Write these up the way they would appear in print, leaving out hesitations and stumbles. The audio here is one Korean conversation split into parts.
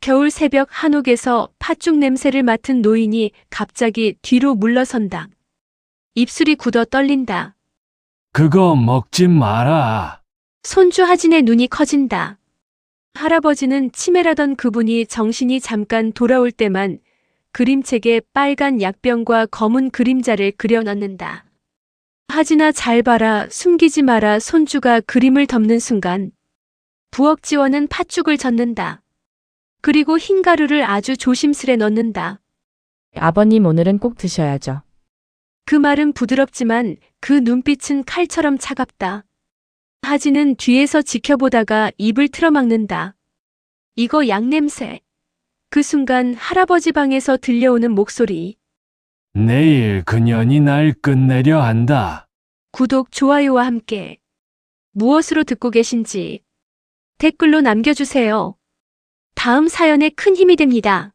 겨울 새벽 한옥에서 팥죽 냄새를 맡은 노인이 갑자기 뒤로 물러선다. 입술이 굳어 떨린다. 그거 먹지 마라. 손주 하진의 눈이 커진다. 할아버지는 치매라던 그분이 정신이 잠깐 돌아올 때만 그림책에 빨간 약병과 검은 그림자를 그려넣는다. 하진아 잘 봐라, 숨기지 마라. 손주가 그림을 덮는 순간 부엌지원은 팥죽을 젓는다. 그리고 흰 가루를 아주 조심스레 넣는다. 아버님 오늘은 꼭 드셔야죠. 그 말은 부드럽지만 그 눈빛은 칼처럼 차갑다. 하진은 뒤에서 지켜보다가 입을 틀어막는다. 이거 약냄새. 그 순간 할아버지 방에서 들려오는 목소리. 내일 그년이 날 끝내려 한다. 구독, 좋아요와 함께 무엇으로 듣고 계신지 댓글로 남겨주세요. 다음 사연에 큰 힘이 됩니다.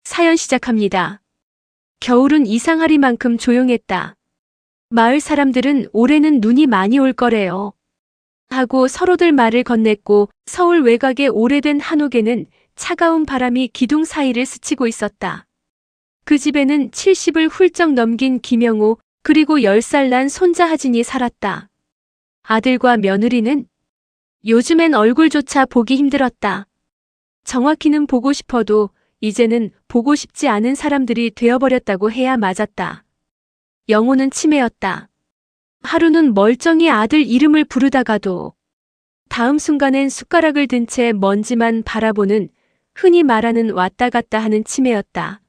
사연 시작합니다. 겨울은 이상하리만큼 조용했다. 마을 사람들은 올해는 눈이 많이 올 거래요. 하고 서로들 말을 건넸고 서울 외곽의 오래된 한옥에는 차가운 바람이 기둥 사이를 스치고 있었다. 그 집에는 70을 훌쩍 넘긴 김영호 그리고 10살 난 손자 하진이 살았다. 아들과 며느리는 요즘엔 얼굴조차 보기 힘들었다. 정확히는 보고 싶어도 이제는 보고 싶지 않은 사람들이 되어버렸다고 해야 맞았다. 영호는 치매였다. 하루는 멀쩡히 아들 이름을 부르다가도 다음 순간엔 숟가락을 든 채 먼지만 바라보는 흔히 말하는 왔다 갔다 하는 치매였다.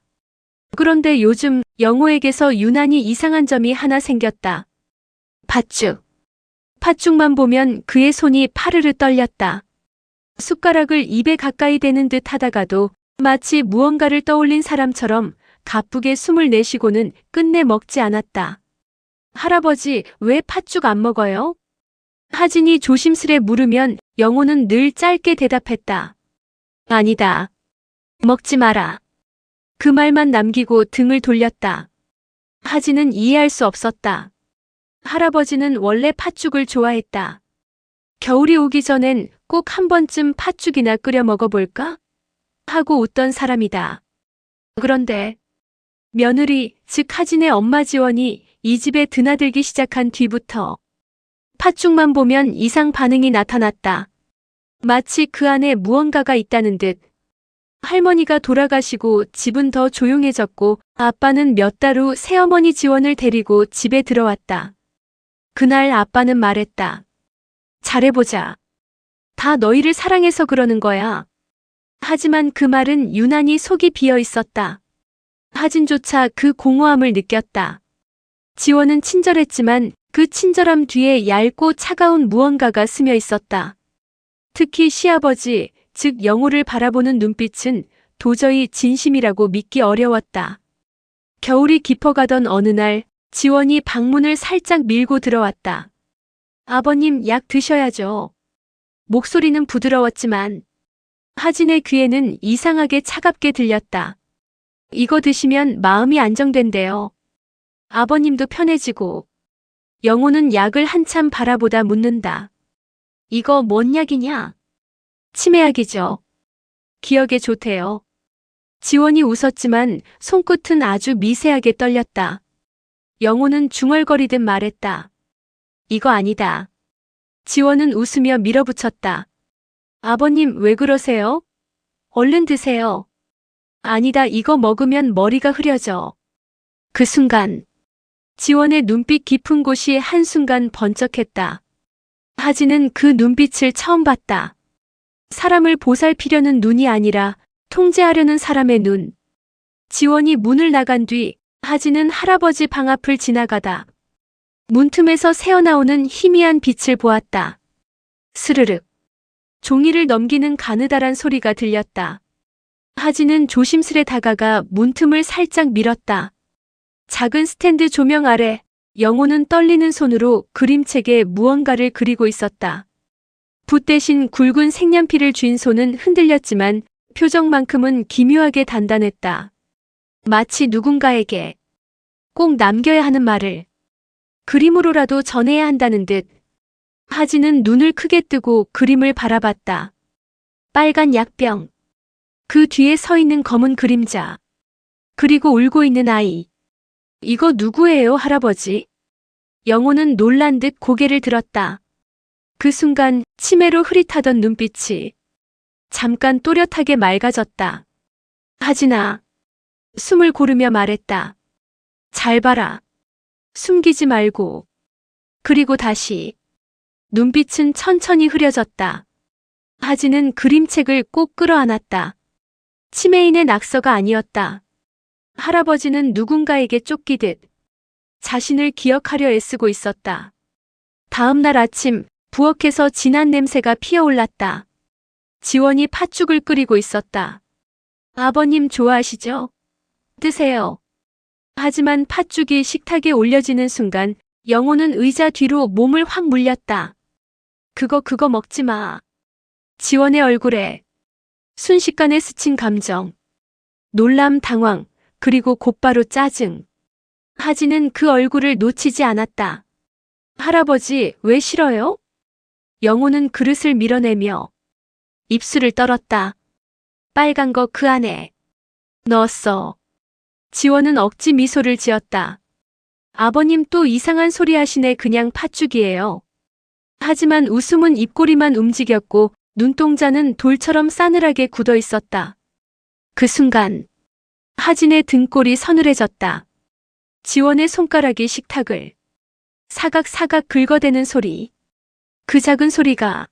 그런데 요즘 영호에게서 유난히 이상한 점이 하나 생겼다. 팥죽. 팥죽만 보면 그의 손이 파르르 떨렸다. 숟가락을 입에 가까이 대는 듯 하다가도 마치 무언가를 떠올린 사람처럼 가쁘게 숨을 내쉬고는 끝내 먹지 않았다. 할아버지, 왜 팥죽 안 먹어요? 하진이 조심스레 물으면 영호는 늘 짧게 대답했다. 아니다. 먹지 마라. 그 말만 남기고 등을 돌렸다. 하진은 이해할 수 없었다. 할아버지는 원래 팥죽을 좋아했다. 겨울이 오기 전엔 꼭 한 번쯤 팥죽이나 끓여 먹어볼까? 하고 웃던 사람이다. 그런데 며느리, 즉 하진의 엄마 지원이 이 집에 드나들기 시작한 뒤부터 팥죽만 보면 이상 반응이 나타났다. 마치 그 안에 무언가가 있다는 듯. 할머니가 돌아가시고 집은 더 조용해졌고 아빠는 몇 달 후 새어머니 지원을 데리고 집에 들어왔다. 그날 아빠는 말했다. 잘해보자. 다 너희를 사랑해서 그러는 거야. 하지만 그 말은 유난히 속이 비어 있었다. 하진조차 그 공허함을 느꼈다. 지원은 친절했지만 그 친절함 뒤에 얇고 차가운 무언가가 스며 있었다. 특히 시아버지, 즉 영호를 바라보는 눈빛은 도저히 진심이라고 믿기 어려웠다. 겨울이 깊어가던 어느 날 지원이 방문을 살짝 밀고 들어왔다. 아버님, 약 드셔야죠. 목소리는 부드러웠지만 하진의 귀에는 이상하게 차갑게 들렸다. 이거 드시면 마음이 안정된대요. 아버님도 편해지고. 영호는 약을 한참 바라보다 묻는다. 이거 뭔 약이냐? 치매약이죠. 기억에 좋대요. 지원이 웃었지만 손끝은 아주 미세하게 떨렸다. 영호는 중얼거리듯 말했다. 이거 아니다. 지원은 웃으며 밀어붙였다. 아버님, 왜 그러세요? 얼른 드세요. 아니다, 이거 먹으면 머리가 흐려져. 그 순간 지원의 눈빛 깊은 곳이 한순간 번쩍했다. 하진은 그 눈빛을 처음 봤다. 사람을 보살피려는 눈이 아니라 통제하려는 사람의 눈. 지원이 문을 나간 뒤 하진은 할아버지 방 앞을 지나가다 문틈에서 새어나오는 희미한 빛을 보았다. 스르륵. 종이를 넘기는 가느다란 소리가 들렸다. 하진은 조심스레 다가가 문틈을 살짝 밀었다. 작은 스탠드 조명 아래 영호는 떨리는 손으로 그림책에 무언가를 그리고 있었다. 붓 대신 굵은 색연필을 쥔 손은 흔들렸지만 표정만큼은 기묘하게 단단했다. 마치 누군가에게 꼭 남겨야 하는 말을 그림으로라도 전해야 한다는 듯. 하진은 눈을 크게 뜨고 그림을 바라봤다. 빨간 약병. 그 뒤에 서 있는 검은 그림자. 그리고 울고 있는 아이. 이거 누구예요, 할아버지? 영호는 놀란 듯 고개를 들었다. 그 순간 치매로 흐릿하던 눈빛이 잠깐 또렷하게 맑아졌다. 하진아. 숨을 고르며 말했다. 잘 봐라. 숨기지 말고. 그리고 다시. 눈빛은 천천히 흐려졌다. 하진은 그림책을 꼭 끌어안았다. 치매인의 낙서가 아니었다. 할아버지는 누군가에게 쫓기듯 자신을 기억하려 애쓰고 있었다. 다음 날 아침 부엌에서 진한 냄새가 피어올랐다. 지원이 팥죽을 끓이고 있었다. 아버님 좋아하시죠? 드세요. 하지만 팥죽이 식탁에 올려지는 순간 영호는 의자 뒤로 몸을 확 물렸다. 그거 먹지 마. 지원의 얼굴에 순식간에 스친 감정, 놀람, 당황, 그리고 곧바로 짜증. 하진은 그 얼굴을 놓치지 않았다. 할아버지, 왜 싫어요? 영호는 그릇을 밀어내며 입술을 떨었다. 빨간 거 그 안에 넣었어. 지원은 억지 미소를 지었다. 아버님 또 이상한 소리 하시네. 그냥 팥죽이에요. 하지만 웃음은 입꼬리만 움직였고 눈동자는 돌처럼 싸늘하게 굳어 있었다. 그 순간 하진의 등골이 서늘해졌다. 지원의 손가락이 식탁을 사각사각 긁어대는 소리. 그 작은 소리가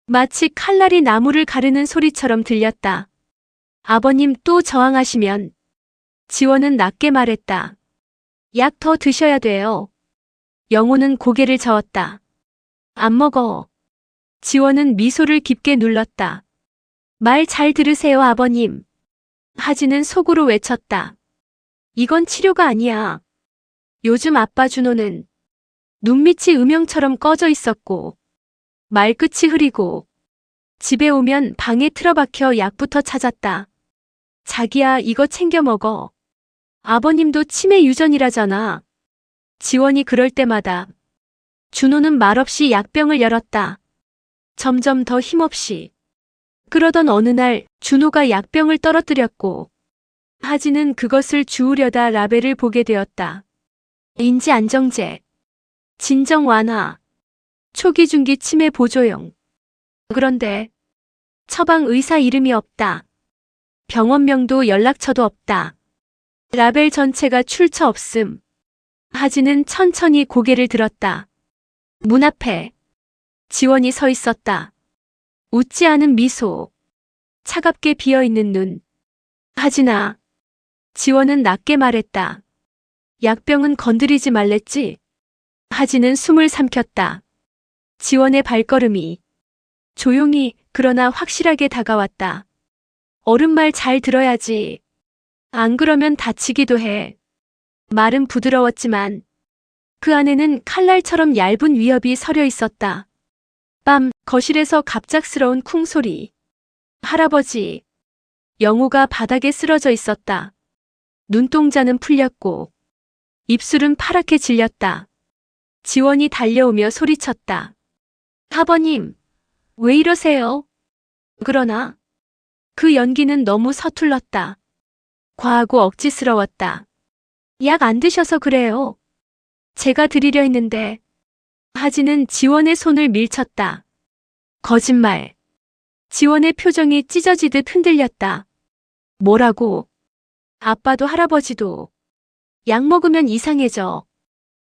마치 칼날이 나무를 가르는 소리처럼 들렸다. 아버님 또 저항하시면. 지원은 낮게 말했다. 약 더 드셔야 돼요. 영호는 고개를 저었다. 안 먹어. 지원은 미소를 깊게 눌렀다. 말 잘 들으세요, 아버님. 하진은 속으로 외쳤다. 이건 치료가 아니야. 요즘 아빠 준호는 눈밑이 음영처럼 꺼져 있었고 말끝이 흐리고 집에 오면 방에 틀어박혀 약부터 찾았다. 자기야, 이거 챙겨 먹어. 아버님도 치매 유전이라잖아. 지원이 그럴 때마다 준호는 말없이 약병을 열었다. 점점 더 힘없이. 그러던 어느 날 준호가 약병을 떨어뜨렸고 하진은 그것을 주우려다 라벨을 보게 되었다. 인지 안정제, 진정 완화, 초기 중기 치매 보조용. 그런데 처방 의사 이름이 없다. 병원명도 연락처도 없다. 라벨 전체가 출처 없음. 하진은 천천히 고개를 들었다. 문 앞에 지원이 서 있었다. 웃지 않은 미소, 차갑게 비어있는 눈. 하진아. 지원은 낮게 말했다. 약병은 건드리지 말랬지? 하진은 숨을 삼켰다. 지원의 발걸음이 조용히 그러나 확실하게 다가왔다. 어른 말 잘 들어야지. 안 그러면 다치기도 해. 말은 부드러웠지만 그 안에는 칼날처럼 얇은 위협이 서려 있었다. 밤 거실에서 갑작스러운 쿵 소리. 할아버지. 영호가 바닥에 쓰러져 있었다. 눈동자는 풀렸고 입술은 파랗게 질렸다. 지원이 달려오며 소리쳤다. 아버님, 왜 이러세요? 그러나 그 연기는 너무 서툴렀다. 과하고 억지스러웠다. 약 안 드셔서 그래요. 제가 드리려 했는데. 하진은 지원의 손을 밀쳤다. 거짓말. 지원의 표정이 찢어지듯 흔들렸다. 뭐라고? 아빠도 할아버지도 약 먹으면 이상해져.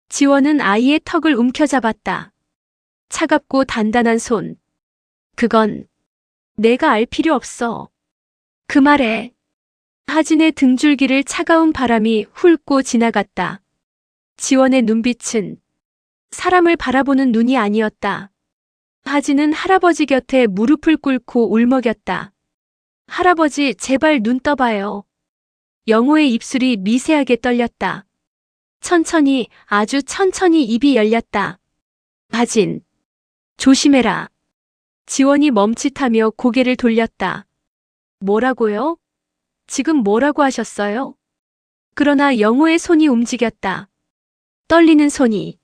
지원은 아이의 턱을 움켜잡았다. 차갑고 단단한 손. 그건 내가 알 필요 없어. 그 말에 하진의 등줄기를 차가운 바람이 훑고 지나갔다. 지원의 눈빛은 사람을 바라보는 눈이 아니었다. 하진은 할아버지 곁에 무릎을 꿇고 울먹였다. 할아버지, 제발 눈 떠봐요. 영호의 입술이 미세하게 떨렸다. 천천히, 아주 천천히 입이 열렸다. 하진, 조심해라. 지원이 멈칫하며 고개를 돌렸다. 뭐라고요? 지금 뭐라고 하셨어요? 그러나 영호의 손이 움직였다. 떨리는 손이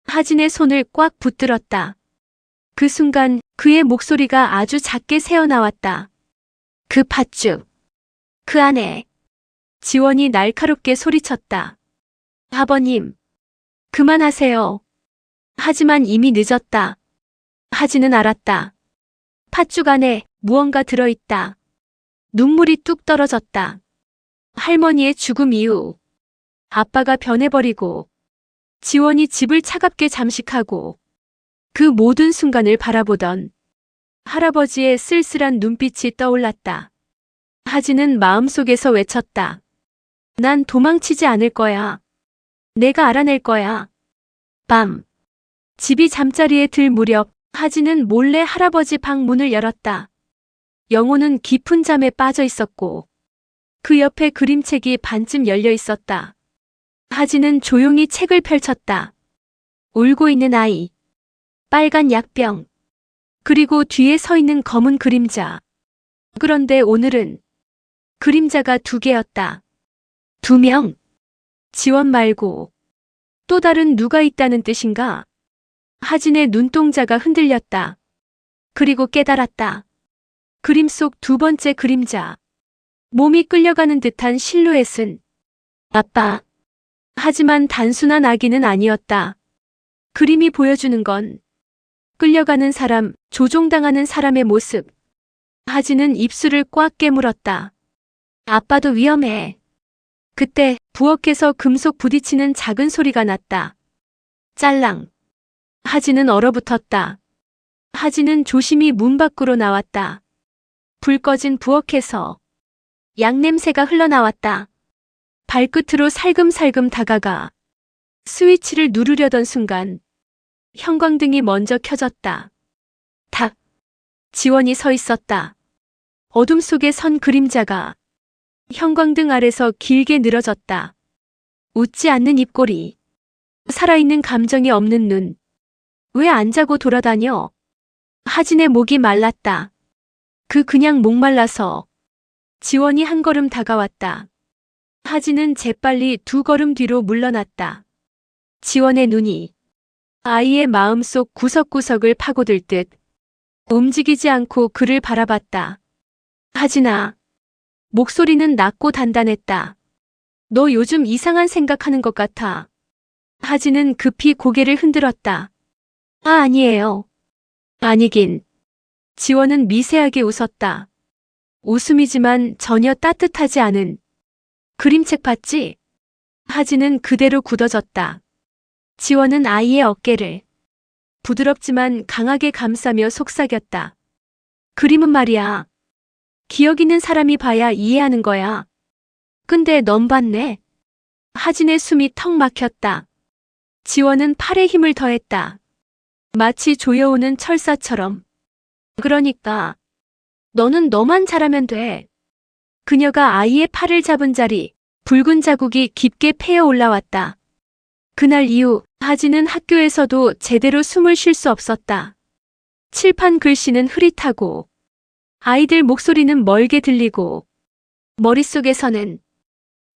하진의 손을 꽉 붙들었다. 그 순간 그의 목소리가 아주 작게 새어나왔다. 그 팥죽. 그 안에. 지원이 날카롭게 소리쳤다. 아버님, 그만하세요. 하지만 이미 늦었다. 하지는 알았다. 팥죽 안에 무언가 들어있다. 눈물이 뚝 떨어졌다. 할머니의 죽음 이후 아빠가 변해버리고 지원이 집을 차갑게 잠식하고 그 모든 순간을 바라보던 할아버지의 쓸쓸한 눈빛이 떠올랐다. 하지는 마음속에서 외쳤다. 난 도망치지 않을 거야. 내가 알아낼 거야. 밤. 집이 잠자리에 들 무렵 하지는 몰래 할아버지 방 문을 열었다. 영호는 깊은 잠에 빠져 있었고 그 옆에 그림책이 반쯤 열려 있었다. 하지는 조용히 책을 펼쳤다. 울고 있는 아이. 빨간 약병. 그리고 뒤에 서 있는 검은 그림자. 그런데 오늘은 그림자가 2개였다. 2명. 지원 말고 또 다른 누가 있다는 뜻인가? 하진의 눈동자가 흔들렸다. 그리고 깨달았다. 그림 속 2번째 그림자. 몸이 끌려가는 듯한 실루엣은 아빠. 하지만 단순한 아기는 아니었다. 그림이 보여주는 건 끌려가는 사람, 조종당하는 사람의 모습. 하진은 입술을 꽉 깨물었다. 아빠도 위험해. 그때 부엌에서 금속 부딪히는 작은 소리가 났다. 짤랑. 하진은 얼어붙었다. 하진은 조심히 문 밖으로 나왔다. 불 꺼진 부엌에서 양냄새가 흘러나왔다. 발끝으로 살금살금 다가가 스위치를 누르려던 순간 형광등이 먼저 켜졌다. 탁. 지원이 서 있었다. 어둠 속에 선 그림자가 형광등 아래서 길게 늘어졌다. 웃지 않는 입꼬리. 살아있는 감정이 없는 눈. 왜 안 자고 돌아다녀? 하진의 목이 말랐다. 그냥 목말라서. 지원이 한 걸음 다가왔다. 하진은 재빨리 2걸음 뒤로 물러났다. 지원의 눈이 아이의 마음속 구석구석을 파고들 듯 움직이지 않고 그를 바라봤다. 하진아. 목소리는 낮고 단단했다. 너 요즘 이상한 생각하는 것 같아. 하진은 급히 고개를 흔들었다. 아니에요. 아니긴. 지원은 미세하게 웃었다. 웃음이지만 전혀 따뜻하지 않은. 그림책 봤지? 하진은 그대로 굳어졌다. 지원은 아이의 어깨를 부드럽지만 강하게 감싸며 속삭였다. 그림은 말이야. 기억 있는 사람이 봐야 이해하는 거야. 근데 넌 봤네. 하진의 숨이 턱 막혔다. 지원은 팔에 힘을 더했다. 마치 조여오는 철사처럼. 그러니까 너는 너만 잘하면 돼. 그녀가 아이의 팔을 잡은 자리, 붉은 자국이 깊게 패여 올라왔다. 그날 이후 하진은 학교에서도 제대로 숨을 쉴 수 없었다. 칠판 글씨는 흐릿하고 아이들 목소리는 멀게 들리고 머릿속에서는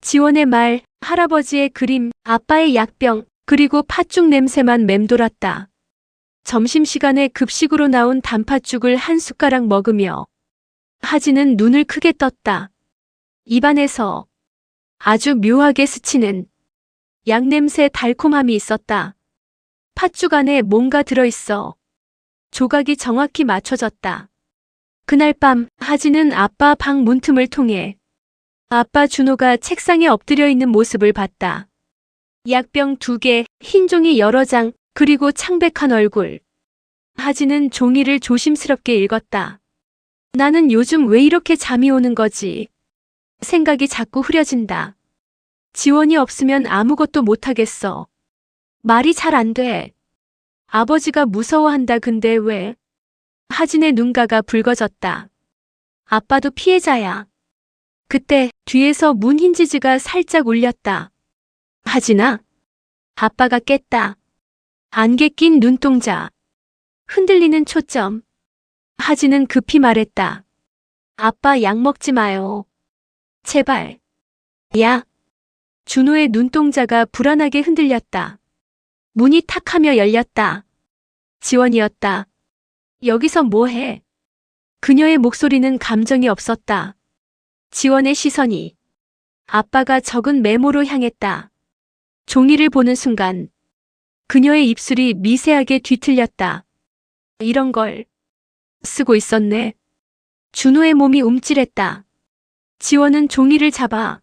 지원의 말, 할아버지의 그림, 아빠의 약병, 그리고 팥죽 냄새만 맴돌았다. 점심시간에 급식으로 나온 단팥죽을 한 숟가락 먹으며 하진은 눈을 크게 떴다. 입안에서 아주 묘하게 스치는 양냄새 달콤함이 있었다. 팥죽 안에 뭔가 들어있어. 조각이 정확히 맞춰졌다. 그날 밤 하진은 아빠 방 문틈을 통해 아빠 준호가 책상에 엎드려 있는 모습을 봤다. 약병 2개, 흰 종이 여러 장, 그리고 창백한 얼굴. 하진은 종이를 조심스럽게 읽었다. 나는 요즘 왜 이렇게 잠이 오는 거지? 생각이 자꾸 흐려진다. 지원이 없으면 아무것도 못하겠어. 말이 잘 안 돼. 아버지가 무서워한다 근데 왜? 하진의 눈가가 붉어졌다. 아빠도 피해자야. 그때 뒤에서 문 힌지즈가 살짝 울렸다. 하진아. 아빠가 깼다. 안개 낀 눈동자. 흔들리는 초점. 하진은 급히 말했다. 아빠 약 먹지 마요. 제발. 야. 준호의 눈동자가 불안하게 흔들렸다. 문이 탁 하며 열렸다. 지원이었다. 여기서 뭐 해? 그녀의 목소리는 감정이 없었다. 지원의 시선이 아빠가 적은 메모로 향했다. 종이를 보는 순간 그녀의 입술이 미세하게 뒤틀렸다. 이런 걸 쓰고 있었네. 준호의 몸이 움찔했다. 지원은 종이를 잡아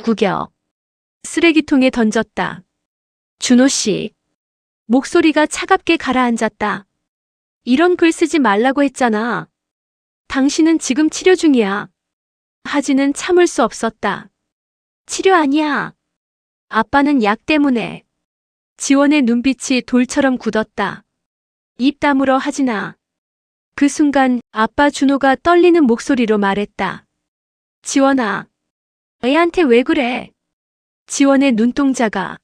구겨 쓰레기통에 던졌다. 준호 씨. 목소리가 차갑게 가라앉았다. 이런 글 쓰지 말라고 했잖아. 당신은 지금 치료 중이야. 하지는 참을 수 없었다. 치료 아니야. 아빠는 약 때문에. 지원의 눈빛이 돌처럼 굳었다. 입 다물어 하진아. 그 순간 아빠 준호가 떨리는 목소리로 말했다. 지원아. 애한테 왜 그래? 지원의 눈동자가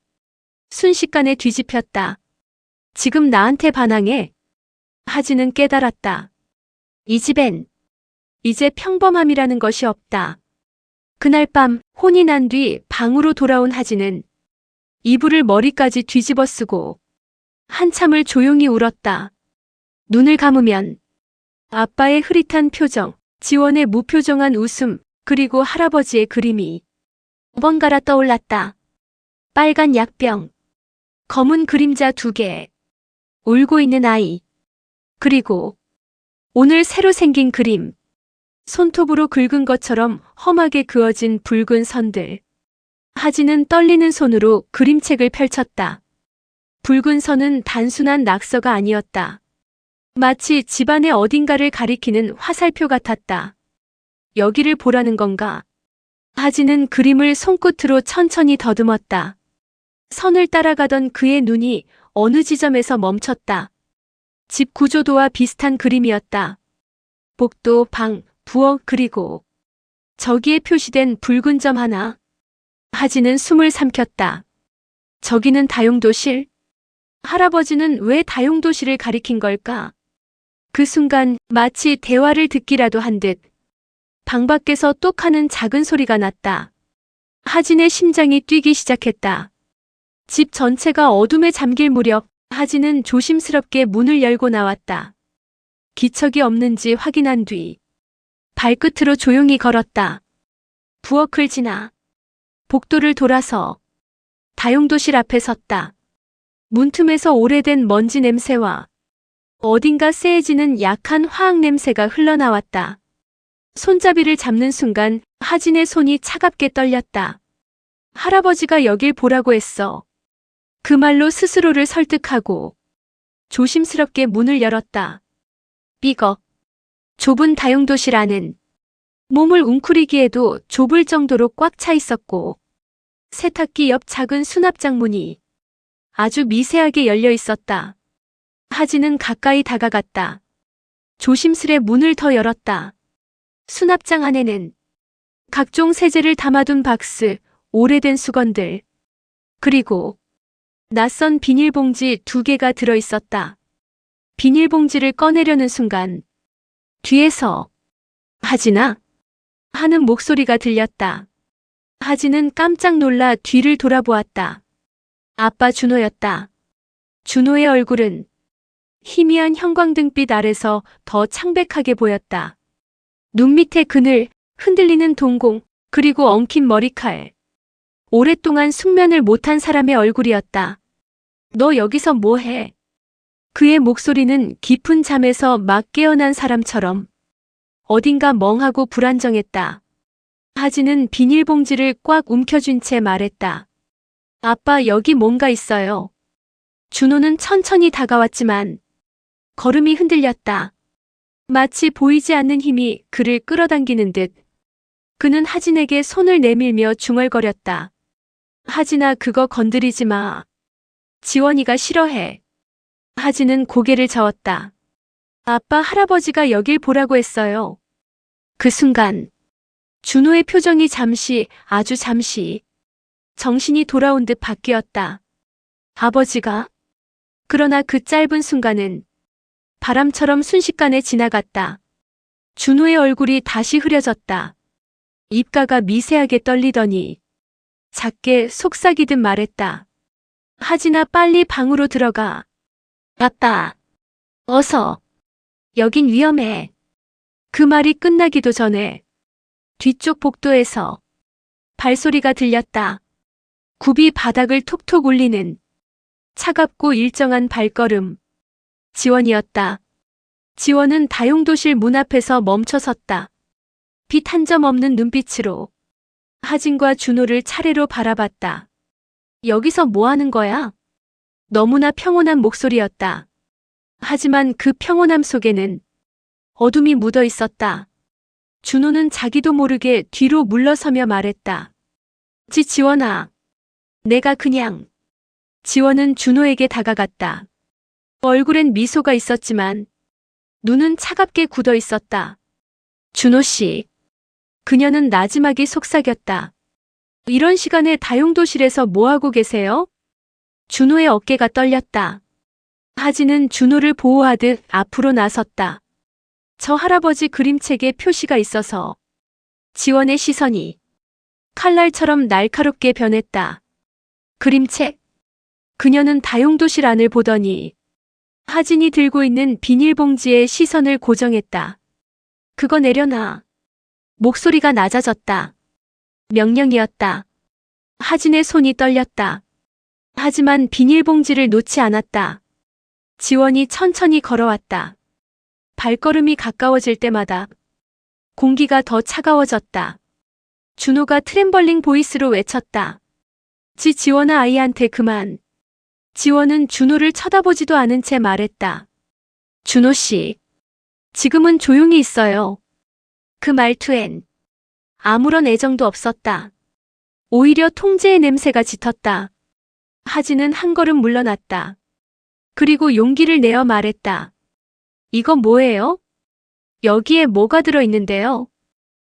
순식간에 뒤집혔다. 지금 나한테 반항해. 하진은 깨달았다. 이 집엔 이제 평범함이라는 것이 없다. 그날 밤 혼이 난 뒤 방으로 돌아온 하진은 이불을 머리까지 뒤집어 쓰고 한참을 조용히 울었다. 눈을 감으면 아빠의 흐릿한 표정, 지원의 무표정한 웃음, 그리고 할아버지의 그림이 번갈아 떠올랐다. 빨간 약병, 검은 그림자 2개, 울고 있는 아이, 그리고 오늘 새로 생긴 그림, 손톱으로 긁은 것처럼 험하게 그어진 붉은 선들. 하진은 떨리는 손으로 그림책을 펼쳤다. 붉은 선은 단순한 낙서가 아니었다. 마치 집안의 어딘가를 가리키는 화살표 같았다. 여기를 보라는 건가? 하진은 그림을 손끝으로 천천히 더듬었다. 선을 따라가던 그의 눈이 어느 지점에서 멈췄다. 집 구조도와 비슷한 그림이었다. 복도, 방, 부엌, 그리고 저기에 표시된 붉은 점 하나. 하진은 숨을 삼켰다. 저기는 다용도실? 할아버지는 왜 다용도실을 가리킨 걸까? 그 순간 마치 대화를 듣기라도 한 듯 방 밖에서 똑하는 작은 소리가 났다. 하진의 심장이 뛰기 시작했다. 집 전체가 어둠에 잠길 무렵 하진은 조심스럽게 문을 열고 나왔다. 기척이 없는지 확인한 뒤 발끝으로 조용히 걸었다. 부엌을 지나 복도를 돌아서 다용도실 앞에 섰다. 문틈에서 오래된 먼지 냄새와 어딘가 쎄해지는 약한 화학 냄새가 흘러나왔다. 손잡이를 잡는 순간 하진의 손이 차갑게 떨렸다. 할아버지가 여길 보라고 했어. 그 말로 스스로를 설득하고 조심스럽게 문을 열었다. 삐걱. 좁은 다용도실 안은 몸을 웅크리기에도 좁을 정도로 꽉 차 있었고 세탁기 옆 작은 수납장 문이 아주 미세하게 열려 있었다. 하진은 가까이 다가갔다. 조심스레 문을 더 열었다. 수납장 안에는 각종 세제를 담아둔 박스, 오래된 수건들, 그리고 낯선 비닐봉지 2개가 들어 있었다. 비닐봉지를 꺼내려는 순간 뒤에서 하진아 하는 목소리가 들렸다. 하진은 깜짝 놀라 뒤를 돌아보았다. 아빠 준호였다. 준호의 얼굴은 희미한 형광등빛 아래서 더 창백하게 보였다. 눈 밑의 그늘, 흔들리는 동공, 그리고 엉킨 머리칼. 오랫동안 숙면을 못한 사람의 얼굴이었다. 너 여기서 뭐해? 그의 목소리는 깊은 잠에서 막 깨어난 사람처럼 어딘가 멍하고 불안정했다. 하진은 비닐봉지를 꽉 움켜쥔 채 말했다. 아빠 여기 뭔가 있어요. 준호는 천천히 다가왔지만 걸음이 흔들렸다. 마치 보이지 않는 힘이 그를 끌어당기는 듯. 그는 하진에게 손을 내밀며 중얼거렸다. 하진아 그거 건드리지 마. 지원이가 싫어해. 하진은 고개를 저었다. 아빠 할아버지가 여길 보라고 했어요. 그 순간 준호의 표정이 잠시, 아주 잠시 정신이 돌아온 듯 바뀌었다. 아버지가? 그러나 그 짧은 순간은 바람처럼 순식간에 지나갔다. 준호의 얼굴이 다시 흐려졌다. 입가가 미세하게 떨리더니 작게 속삭이듯 말했다. 하진아 빨리 방으로 들어가. 아빠. 어서. 여긴 위험해. 그 말이 끝나기도 전에 뒤쪽 복도에서 발소리가 들렸다. 굽이 바닥을 톡톡 울리는 차갑고 일정한 발걸음. 지원이었다. 지원은 다용도실 문 앞에서 멈춰 섰다. 빛 한 점 없는 눈빛으로 하진과 준호를 차례로 바라봤다. 여기서 뭐 하는 거야? 너무나 평온한 목소리였다. 하지만 그 평온함 속에는 어둠이 묻어 있었다. 준호는 자기도 모르게 뒤로 물러서며 말했다. 지원아. 내가 그냥. 지원은 준호에게 다가갔다. 얼굴엔 미소가 있었지만 눈은 차갑게 굳어 있었다. 준호 씨. 그녀는 나지막이 속삭였다. 이런 시간에 다용도실에서 뭐하고 계세요? 준호의 어깨가 떨렸다. 하진은 준호를 보호하듯 앞으로 나섰다. 저 할아버지 그림책에 표시가 있어서. 지원의 시선이 칼날처럼 날카롭게 변했다. 그림책? 그녀는 다용도실 안을 보더니 하진이 들고 있는 비닐봉지에 시선을 고정했다. 그거 내려놔. 목소리가 낮아졌다. 명령이었다. 하진의 손이 떨렸다. 하지만 비닐봉지를 놓지 않았다. 지원이 천천히 걸어왔다. 발걸음이 가까워질 때마다 공기가 더 차가워졌다. 준호가 트램벌링 보이스로 외쳤다. 지원아 아이한테 그만. 지원은 준호를 쳐다보지도 않은 채 말했다. 준호 씨. 지금은 조용히 있어요. 그 말투엔 아무런 애정도 없었다. 오히려 통제의 냄새가 짙었다. 하진은 한 걸음 물러났다. 그리고 용기를 내어 말했다. 이건 뭐예요? 여기에 뭐가 들어있는데요?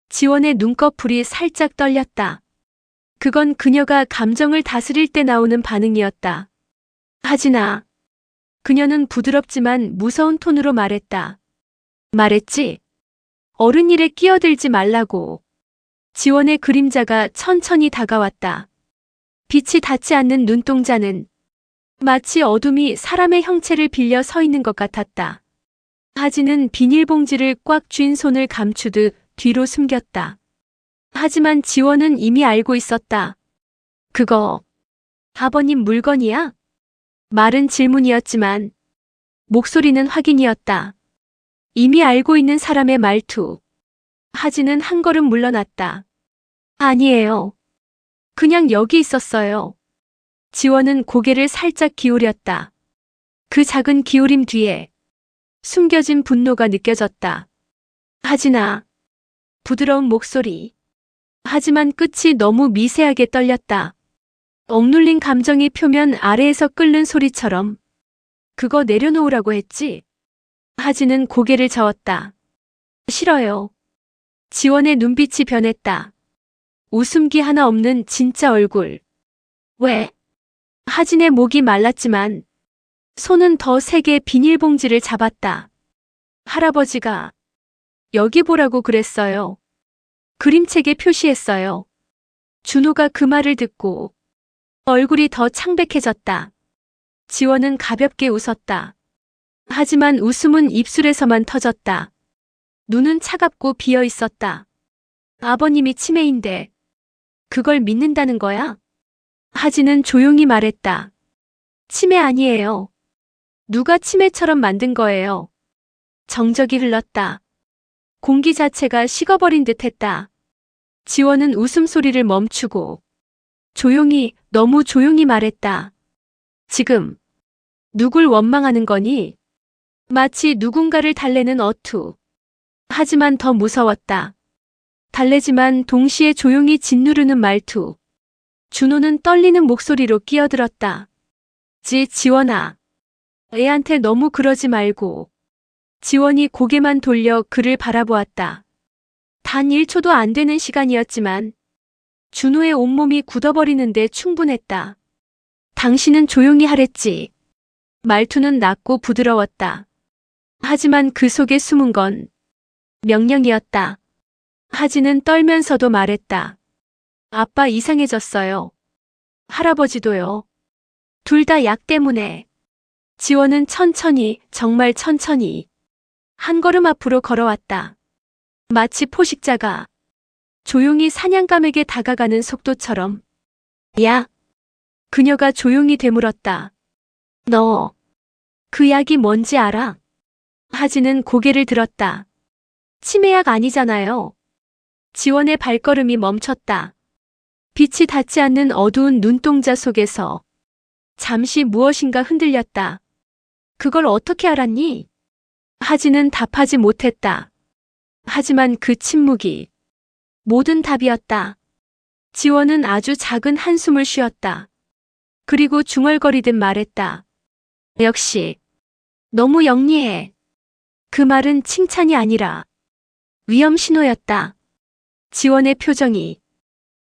지원의 눈꺼풀이 살짝 떨렸다. 그건 그녀가 감정을 다스릴 때 나오는 반응이었다. 하진아. 그녀는 부드럽지만 무서운 톤으로 말했다. 말했지? 어른 일에 끼어들지 말라고. 지원의 그림자가 천천히 다가왔다. 빛이 닿지 않는 눈동자는 마치 어둠이 사람의 형체를 빌려 서 있는 것 같았다. 하진은 비닐봉지를 꽉 쥔 손을 감추듯 뒤로 숨겼다. 하지만 지원은 이미 알고 있었다. 그거 아버님 물건이야? 말은 질문이었지만 목소리는 확인이었다. 이미 알고 있는 사람의 말투. 하진은 한 걸음 물러났다. 아니에요. 그냥 여기 있었어요. 지원은 고개를 살짝 기울였다. 그 작은 기울임 뒤에 숨겨진 분노가 느껴졌다. 하진아. 부드러운 목소리. 하지만 끝이 너무 미세하게 떨렸다. 억눌린 감정이 표면 아래에서 끓는 소리처럼. 그거 내려놓으라고 했지? 하진은 고개를 저었다. 싫어요. 지원의 눈빛이 변했다. 웃음기 하나 없는 진짜 얼굴. 왜? 하진의 목이 말랐지만 손은 더 세게 비닐봉지를 잡았다. 할아버지가 여기 보라고 그랬어요. 그림책에 표시했어요. 준호가 그 말을 듣고 얼굴이 더 창백해졌다. 지원은 가볍게 웃었다. 하지만 웃음은 입술에서만 터졌다. 눈은 차갑고 비어 있었다. 아버님이 치매인데 그걸 믿는다는 거야? 하진은 조용히 말했다. 치매 아니에요. 누가 치매처럼 만든 거예요. 정적이 흘렀다. 공기 자체가 식어버린 듯 했다. 지원은 웃음소리를 멈추고 조용히, 너무 조용히 말했다. 지금 누굴 원망하는 거니? 마치 누군가를 달래는 어투. 하지만 더 무서웠다. 달래지만 동시에 조용히 짓누르는 말투. 준호는 떨리는 목소리로 끼어들었다. 지원아. 애한테 너무 그러지 말고. 지원이 고개만 돌려 그를 바라보았다. 단 1초도 안 되는 시간이었지만 준호의 온몸이 굳어버리는데 충분했다. 당신은 조용히 하랬지. 말투는 낮고 부드러웠다. 하지만 그 속에 숨은 건 명령이었다. 하진은 떨면서도 말했다. 아빠 이상해졌어요. 할아버지도요. 둘 다 약 때문에. 지원은 천천히, 정말 천천히 한 걸음 앞으로 걸어왔다. 마치 포식자가 조용히 사냥감에게 다가가는 속도처럼. 야! 그녀가 조용히 되물었다. 너, 그 약이 뭔지 알아? 하진은 고개를 들었다. 치매약 아니잖아요. 지원의 발걸음이 멈췄다. 빛이 닿지 않는 어두운 눈동자 속에서 잠시 무엇인가 흔들렸다. 그걸 어떻게 알았니? 하진은 답하지 못했다. 하지만 그 침묵이 모든 답이었다. 지원은 아주 작은 한숨을 쉬었다. 그리고 중얼거리듯 말했다. 역시 너무 영리해. 그 말은 칭찬이 아니라 위험 신호였다. 지원의 표정이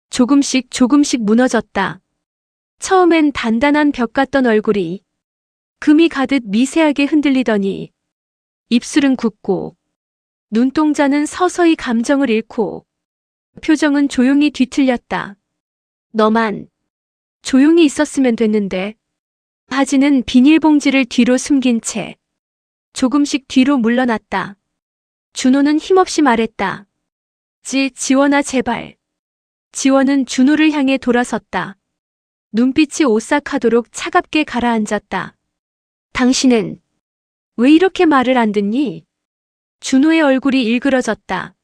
조금씩 무너졌다. 처음엔 단단한 벽 같던 얼굴이 금이 가듯 미세하게 흔들리더니 입술은 굳고 눈동자는 서서히 감정을 잃고 표정은 조용히 뒤틀렸다. 너만 조용히 있었으면 됐는데. 하진은 비닐봉지를 뒤로 숨긴 채 조금씩 뒤로 물러났다. 준호는 힘없이 말했다. 지원아 제발. 지원은 준호를 향해 돌아섰다. 눈빛이 오싹하도록 차갑게 가라앉았다. 당신은 왜 이렇게 말을 안 듣니? 준호의 얼굴이 일그러졌다.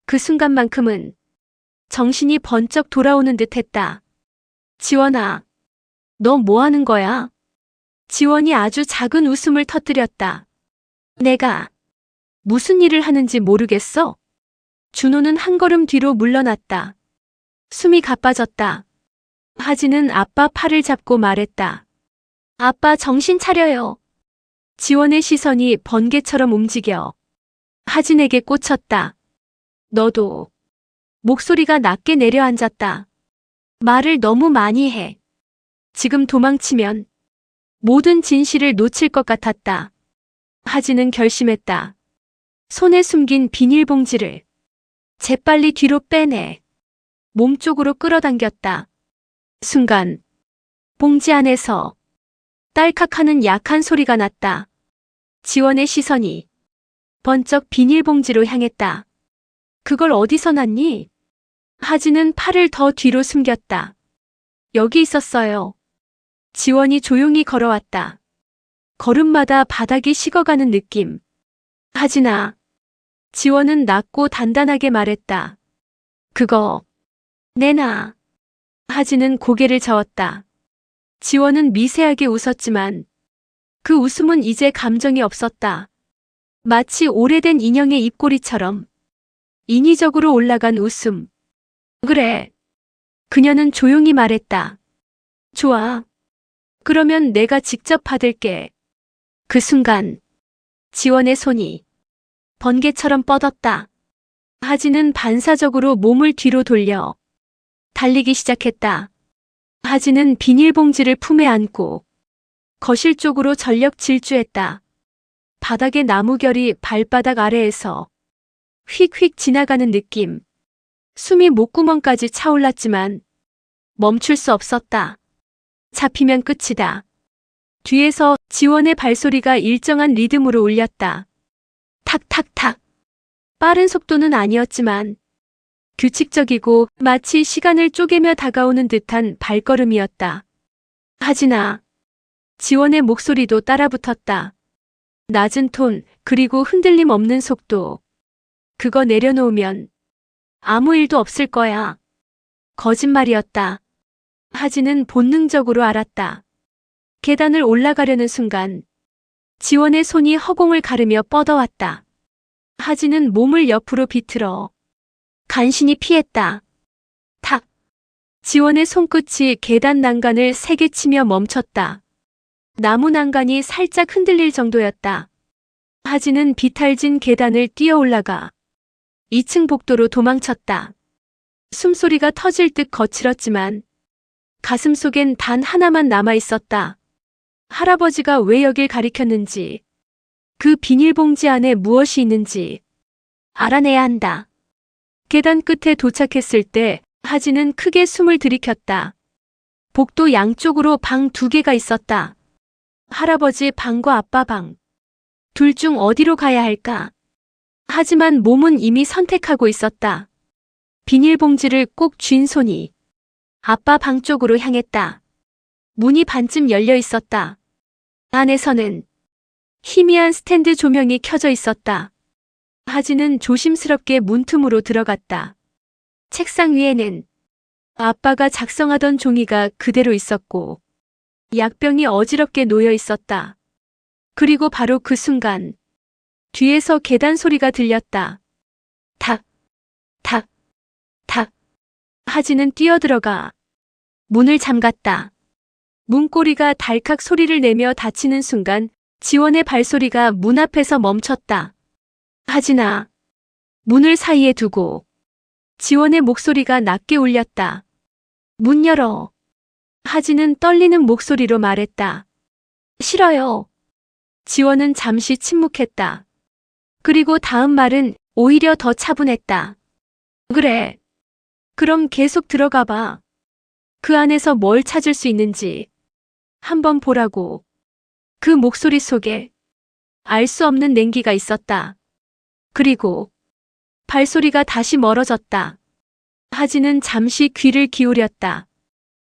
그 순간만큼은 정신이 번쩍 돌아오는 듯 했다. 지원아, 너 뭐 하는 거야? 지원이 아주 작은 웃음을 터뜨렸다. 내가 무슨 일을 하는지 모르겠어? 준호는 한 걸음 뒤로 물러났다. 숨이 가빠졌다. 하진은 아빠 팔을 잡고 말했다. 아빠 정신 차려요. 지원의 시선이 번개처럼 움직여 하진에게 꽂혔다. 너도. 목소리가 낮게 내려앉았다. 말을 너무 많이 해. 지금 도망치면 모든 진실을 놓칠 것 같았다. 하진은 결심했다. 손에 숨긴 비닐봉지를 재빨리 뒤로 빼내 몸쪽으로 끌어당겼다. 순간 봉지 안에서 딸칵하는 약한 소리가 났다. 지원의 시선이 번쩍 비닐봉지로 향했다. 그걸 어디서 났니? 하진은 팔을 더 뒤로 숨겼다. 여기 있었어요. 지원이 조용히 걸어왔다. 걸음마다 바닥이 식어가는 느낌. 하진아. 지원은 낮고 단단하게 말했다. 그거 내놔. 하진은 고개를 저었다. 지원은 미세하게 웃었지만 그 웃음은 이제 감정이 없었다. 마치 오래된 인형의 입꼬리처럼 인위적으로 올라간 웃음. 그래. 그녀는 조용히 말했다. 좋아. 그러면 내가 직접 받을게. 그 순간 지원의 손이 번개처럼 뻗었다. 하진은 반사적으로 몸을 뒤로 돌려 달리기 시작했다. 하진은 비닐봉지를 품에 안고 거실 쪽으로 전력 질주했다. 바닥의 나무결이 발바닥 아래에서 휙휙 지나가는 느낌. 숨이 목구멍까지 차올랐지만 멈출 수 없었다. 잡히면 끝이다. 뒤에서 지원의 발소리가 일정한 리듬으로 울렸다. 탁탁탁. 빠른 속도는 아니었지만 규칙적이고 마치 시간을 쪼개며 다가오는 듯한 발걸음이었다. 하진아. 지원의 목소리도 따라붙었다. 낮은 톤, 그리고 흔들림 없는 속도. 그거 내려놓으면 아무 일도 없을 거야. 거짓말이었다. 하진은 본능적으로 알았다. 계단을 올라가려는 순간 지원의 손이 허공을 가르며 뻗어왔다. 하진은 몸을 옆으로 비틀어 간신히 피했다. 탁! 지원의 손끝이 계단 난간을 세게 치며 멈췄다. 나무 난간이 살짝 흔들릴 정도였다. 하진은 비탈진 계단을 뛰어 올라가 2층 복도로 도망쳤다. 숨소리가 터질 듯 거칠었지만 가슴 속엔 단 하나만 남아 있었다. 할아버지가 왜 여길 가리켰는지, 그 비닐봉지 안에 무엇이 있는지 알아내야 한다. 계단 끝에 도착했을 때 하진은 크게 숨을 들이켰다. 복도 양쪽으로 방 2개가 있었다. 할아버지 방과 아빠 방. 둘 중 어디로 가야 할까? 하지만 몸은 이미 선택하고 있었다. 비닐봉지를 꼭 쥔 손이 아빠 방 쪽으로 향했다. 문이 반쯤 열려 있었다. 안에서는 희미한 스탠드 조명이 켜져 있었다. 하진은 조심스럽게 문틈으로 들어갔다. 책상 위에는 아빠가 작성하던 종이가 그대로 있었고 약병이 어지럽게 놓여 있었다. 그리고 바로 그 순간 뒤에서 계단 소리가 들렸다. 탁, 탁, 탁. 하진은 뛰어들어가 문을 잠갔다. 문고리가 달칵 소리를 내며 닫히는 순간 지원의 발소리가 문 앞에서 멈췄다. 하진아. 문을 사이에 두고 지원의 목소리가 낮게 울렸다. 문 열어. 하진은 떨리는 목소리로 말했다. 싫어요. 지원은 잠시 침묵했다. 그리고 다음 말은 오히려 더 차분했다. 그래. 그럼 계속 들어가 봐. 그 안에서 뭘 찾을 수 있는지 한번 보라고. 그 목소리 속에 알 수 없는 냉기가 있었다. 그리고 발소리가 다시 멀어졌다. 하진은 잠시 귀를 기울였다.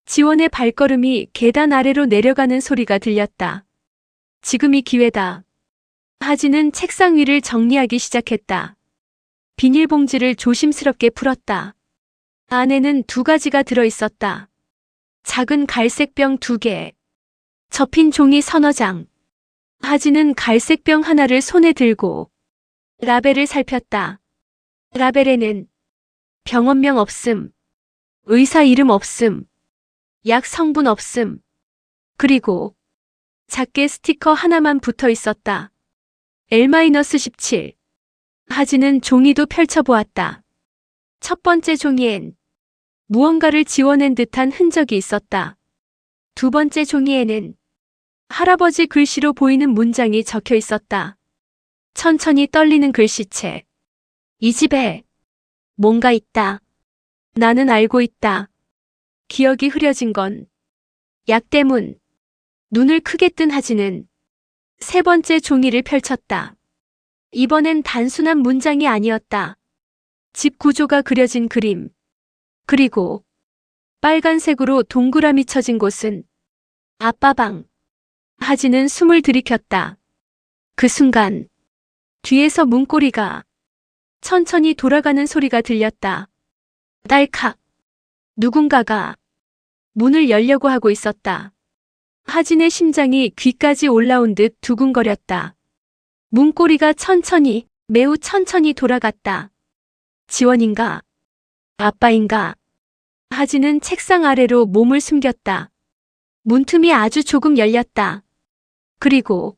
지원의 발걸음이 계단 아래로 내려가는 소리가 들렸다. 지금이 기회다. 하진은 책상 위를 정리하기 시작했다. 비닐봉지를 조심스럽게 풀었다. 안에는 2가지가 들어있었다. 작은 갈색 병 2개. 접힌 종이 서너 장. 하진은 갈색 병 하나를 손에 들고 라벨을 살폈다. 라벨에는 병원명 없음, 의사 이름 없음, 약 성분 없음, 그리고 작게 스티커 하나만 붙어 있었다. L-17. 하진은 종이도 펼쳐보았다. 첫 번째 종이엔 무언가를 지워낸 듯한 흔적이 있었다. 2번째 종이에는 할아버지 글씨로 보이는 문장이 적혀 있었다. 천천히 떨리는 글씨체. 이 집에 뭔가 있다. 나는 알고 있다. 기억이 흐려진 건 약 때문. 눈을 크게 뜬 하진은 3번째 종이를 펼쳤다. 이번엔 단순한 문장이 아니었다. 집 구조가 그려진 그림. 그리고 빨간색으로 동그라미 쳐진 곳은 아빠 방. 하진은 숨을 들이켰다. 그 순간 뒤에서 문고리가 천천히 돌아가는 소리가 들렸다. 딸칵. 누군가가 문을 열려고 하고 있었다. 하진의 심장이 귀까지 올라온 듯 두근거렸다. 문고리가 천천히, 매우 천천히 돌아갔다. 지원인가? 아빠인가? 하진은 책상 아래로 몸을 숨겼다. 문틈이 아주 조금 열렸다. 그리고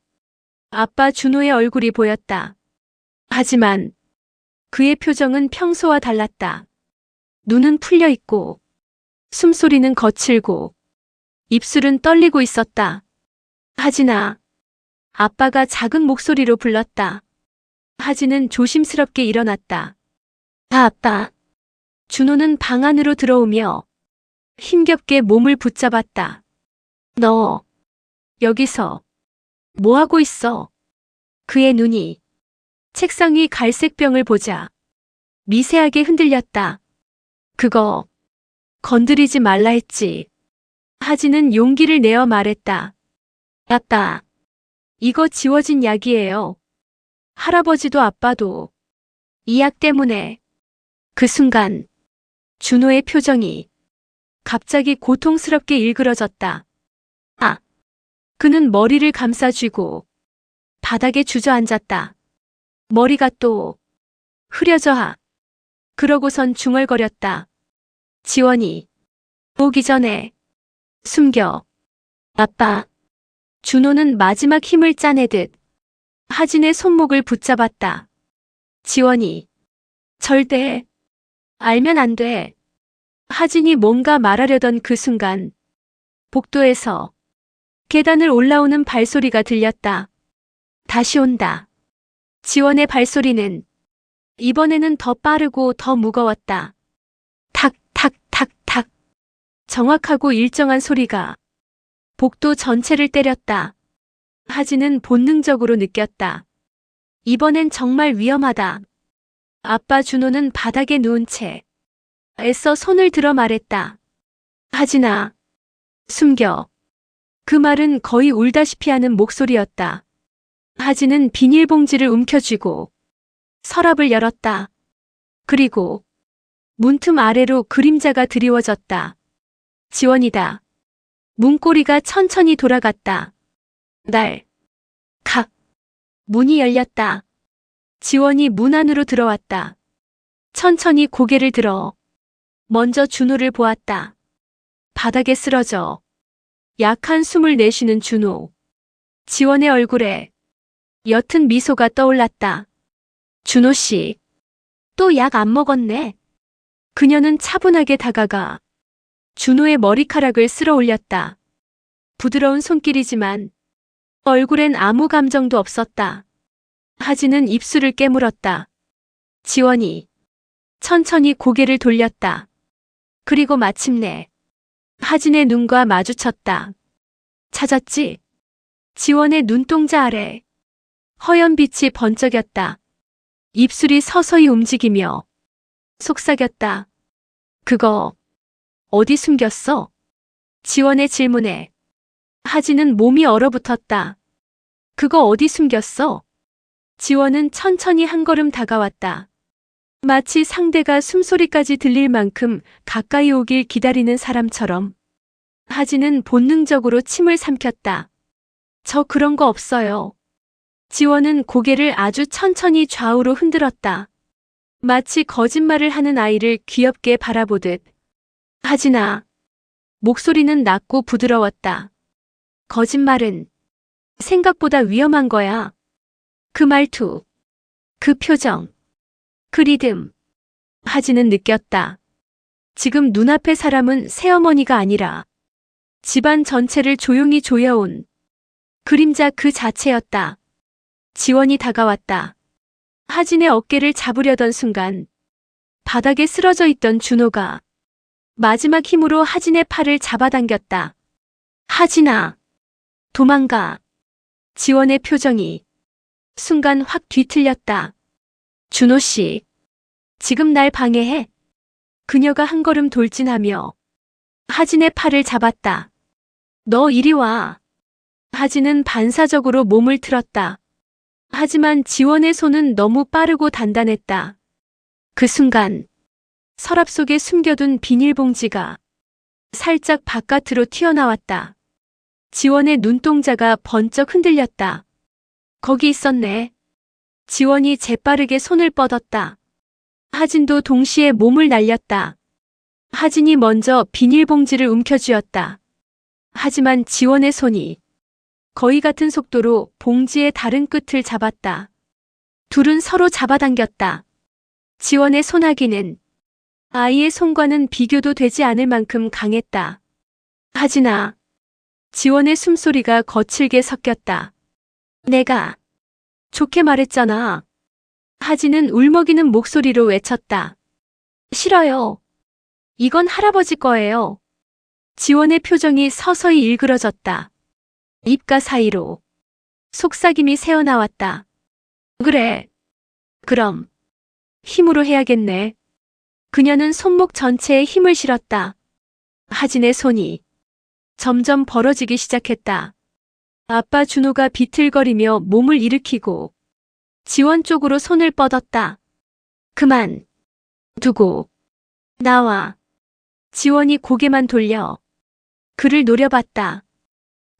아빠 준호의 얼굴이 보였다. 하지만 그의 표정은 평소와 달랐다. 눈은 풀려 있고 숨소리는 거칠고 입술은 떨리고 있었다. 하진아. 아빠가 작은 목소리로 불렀다. 하진은 조심스럽게 일어났다. 아빠. 준호는 방 안으로 들어오며 힘겹게 몸을 붙잡았다. 너 여기서 뭐 하고 있어? 그의 눈이 책상 위 갈색 병을 보자 미세하게 흔들렸다. 그거 건드리지 말라 했지. 하진은 용기를 내어 말했다. 아빠, 이거 지워진 약이에요. 할아버지도 아빠도 이 약 때문에. 그 순간 준호의 표정이 갑자기 고통스럽게 일그러졌다. 아! 그는 머리를 감싸쥐고 바닥에 주저앉았다. 머리가 또 흐려져. 그러고선 중얼거렸다. 지원이 오기 전에 숨겨. 아빠. 준호는 마지막 힘을 짜내듯 하진의 손목을 붙잡았다. 지원이 절대 알면 안 돼. 하진이 뭔가 말하려던 그 순간 복도에서 계단을 올라오는 발소리가 들렸다. 다시 온다. 지원의 발소리는 이번에는 더 빠르고 더 무거웠다. 탁, 탁, 탁, 탁. 정확하고 일정한 소리가 복도 전체를 때렸다. 하진은 본능적으로 느꼈다. 이번엔 정말 위험하다. 아빠 준호는 바닥에 누운 채 애써 손을 들어 말했다. 하진아, 숨겨. 그 말은 거의 울다시피 하는 목소리였다. 하진은 비닐봉지를 움켜쥐고 서랍을 열었다. 그리고 문틈 아래로 그림자가 드리워졌다. 지원이다. 문고리가 천천히 돌아갔다. 각. 문이 열렸다. 지원이 문 안으로 들어왔다. 천천히 고개를 들어 먼저 준호를 보았다. 바닥에 쓰러져 약한 숨을 내쉬는 준호. 지원의 얼굴에 옅은 미소가 떠올랐다. 준호 씨, 또 약 안 먹었네. 그녀는 차분하게 다가가 준호의 머리카락을 쓸어 올렸다. 부드러운 손길이지만 얼굴엔 아무 감정도 없었다. 하진은 입술을 깨물었다. 지원이 천천히 고개를 돌렸다. 그리고 마침내 하진의 눈과 마주쳤다. 찾았지? 지원의 눈동자 아래 허연 빛이 번쩍였다. 입술이 서서히 움직이며 속삭였다. 그거 어디 숨겼어? 지원의 질문에 하진은 몸이 얼어붙었다. 그거 어디 숨겼어? 지원은 천천히 한 걸음 다가왔다. 마치 상대가 숨소리까지 들릴 만큼 가까이 오길 기다리는 사람처럼. 하진은 본능적으로 침을 삼켰다. 저 그런 거 없어요. 지원은 고개를 아주 천천히 좌우로 흔들었다. 마치 거짓말을 하는 아이를 귀엽게 바라보듯. 하진아. 목소리는 낮고 부드러웠다. 거짓말은 생각보다 위험한 거야. 그 말투, 그 표정, 그 리듬. 하진은 느꼈다. 지금 눈앞의 사람은 새어머니가 아니라 집안 전체를 조용히 조여온 그림자 그 자체였다. 지원이 다가왔다. 하진의 어깨를 잡으려던 순간 바닥에 쓰러져 있던 준호가 마지막 힘으로 하진의 팔을 잡아당겼다. 하진아, 도망가. 지원의 표정이 순간 확 뒤틀렸다. 준호 씨, 지금 날 방해해. 그녀가 한 걸음 돌진하며 하진의 팔을 잡았다. 너 이리 와. 하진은 반사적으로 몸을 틀었다. 하지만 지원의 손은 너무 빠르고 단단했다. 그 순간 서랍 속에 숨겨둔 비닐봉지가 살짝 바깥으로 튀어나왔다. 지원의 눈동자가 번쩍 흔들렸다. 거기 있었네. 지원이 재빠르게 손을 뻗었다. 하진도 동시에 몸을 날렸다. 하진이 먼저 비닐봉지를 움켜쥐었다. 하지만 지원의 손이 거의 같은 속도로 봉지의 다른 끝을 잡았다. 둘은 서로 잡아당겼다. 지원의 손아귀는 아이의 손과는 비교도 되지 않을 만큼 강했다. 하진아. 지원의 숨소리가 거칠게 섞였다. 내가 좋게 말했잖아. 하진은 울먹이는 목소리로 외쳤다. 싫어요. 이건 할아버지 거예요. 지원의 표정이 서서히 일그러졌다. 입가 사이로 속삭임이 새어나왔다. 그래. 그럼 힘으로 해야겠네. 그녀는 손목 전체에 힘을 실었다. 하진의 손이 점점 벌어지기 시작했다. 아빠 준호가 비틀거리며 몸을 일으키고 지원 쪽으로 손을 뻗었다. 그만 두고 나와. 지원이 고개만 돌려 그를 노려봤다.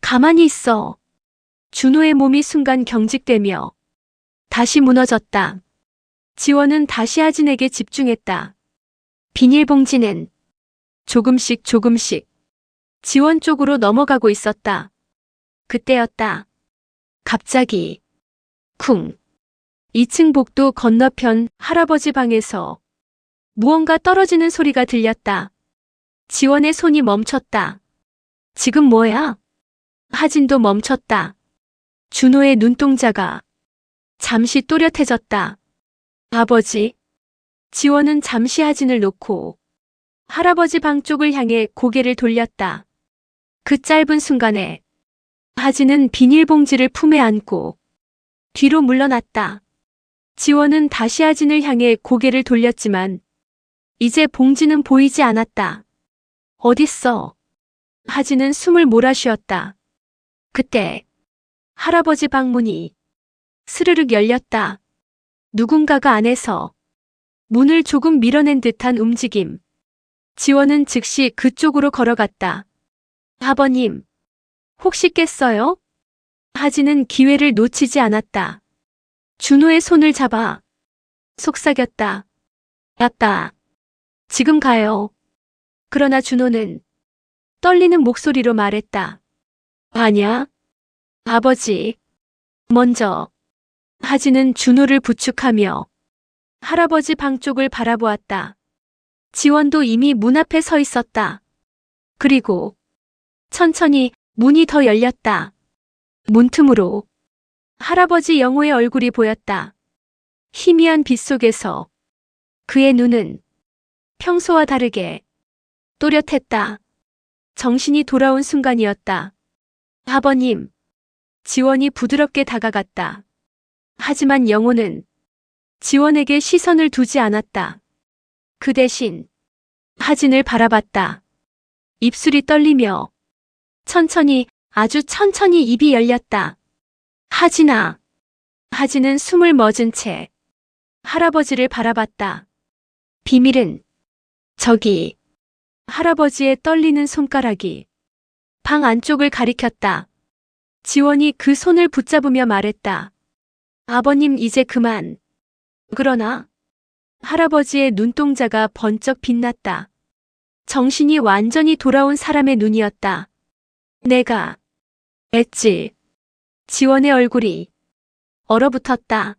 가만히 있어. 준호의 몸이 순간 경직되며 다시 무너졌다. 지원은 다시 하진에게 집중했다. 비닐봉지는 조금씩 지원 쪽으로 넘어가고 있었다. 그때였다. 갑자기 쿵. 2층 복도 건너편 할아버지 방에서 무언가 떨어지는 소리가 들렸다. 지원의 손이 멈췄다. 지금 뭐야? 하진도 멈췄다. 준호의 눈동자가 잠시 또렷해졌다. 아버지. 지원은 잠시 하진을 놓고 할아버지 방 쪽을 향해 고개를 돌렸다. 그 짧은 순간에 하진은 비닐봉지를 품에 안고 뒤로 물러났다. 지원은 다시 하진을 향해 고개를 돌렸지만 이제 봉지는 보이지 않았다. 어딨어? 하진은 숨을 몰아쉬었다. 그때 할아버지 방 문이 스르륵 열렸다. 누군가가 안에서 문을 조금 밀어낸 듯한 움직임. 지원은 즉시 그쪽으로 걸어갔다. 아버님, 혹시 깼어요? 하진은 기회를 놓치지 않았다. 준호의 손을 잡아 속삭였다. 아빠, 지금 가요. 그러나 준호는 떨리는 목소리로 말했다. 아냐? 아버지, 먼저. 하진은 준호를 부축하며 할아버지 방 쪽을 바라보았다. 지원도 이미 문 앞에 서 있었다. 그리고 천천히 문이 더 열렸다. 문틈으로 할아버지 영호의 얼굴이 보였다. 희미한 빛 속에서 그의 눈은 평소와 다르게 또렷했다. 정신이 돌아온 순간이었다. 아버님, 지원이 부드럽게 다가갔다. 하지만 영호는 지원에게 시선을 두지 않았다. 그 대신 하진을 바라봤다. 입술이 떨리며 천천히, 아주 천천히 입이 열렸다. 하진아. 하진은 숨을 멎은 채 할아버지를 바라봤다. 비밀은 저기. 할아버지의 떨리는 손가락이 방 안쪽을 가리켰다. 지원이 그 손을 붙잡으며 말했다. 아버님 이제 그만. 그러나 할아버지의 눈동자가 번쩍 빛났다. 정신이 완전히 돌아온 사람의 눈이었다. 내가 엣지. 지원의 얼굴이 얼어붙었다.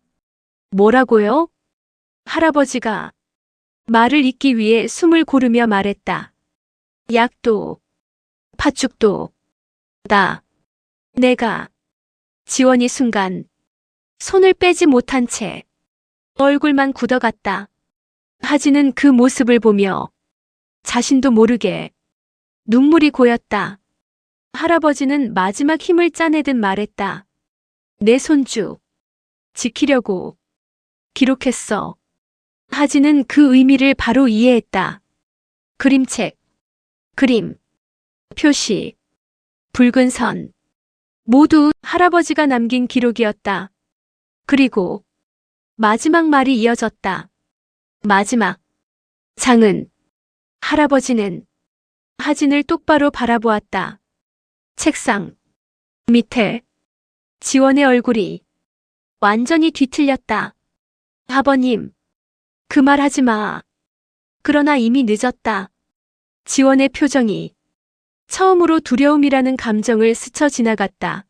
뭐라고요? 할아버지가 말을 잇기 위해 숨을 고르며 말했다. 약도, 팥죽도, 다. 내가. 지원이 순간 손을 빼지 못한 채 얼굴만 굳어갔다. 하진은 그 모습을 보며 자신도 모르게 눈물이 고였다. 할아버지는 마지막 힘을 짜내듯 말했다. 내 손주. 지키려고 기록했어. 하진은 그 의미를 바로 이해했다. 그림책, 그림, 표시, 붉은 선. 모두 할아버지가 남긴 기록이었다. 그리고 마지막 말이 이어졌다. 마지막 장은. 할아버지는 하진을 똑바로 바라보았다. 책상 밑에 지원의 얼굴이 완전히 뒤틀렸다. 아버님, 그 말 하지 마. 그러나 이미 늦었다. 지원의 표정이 처음으로 두려움이라는 감정을 스쳐 지나갔다.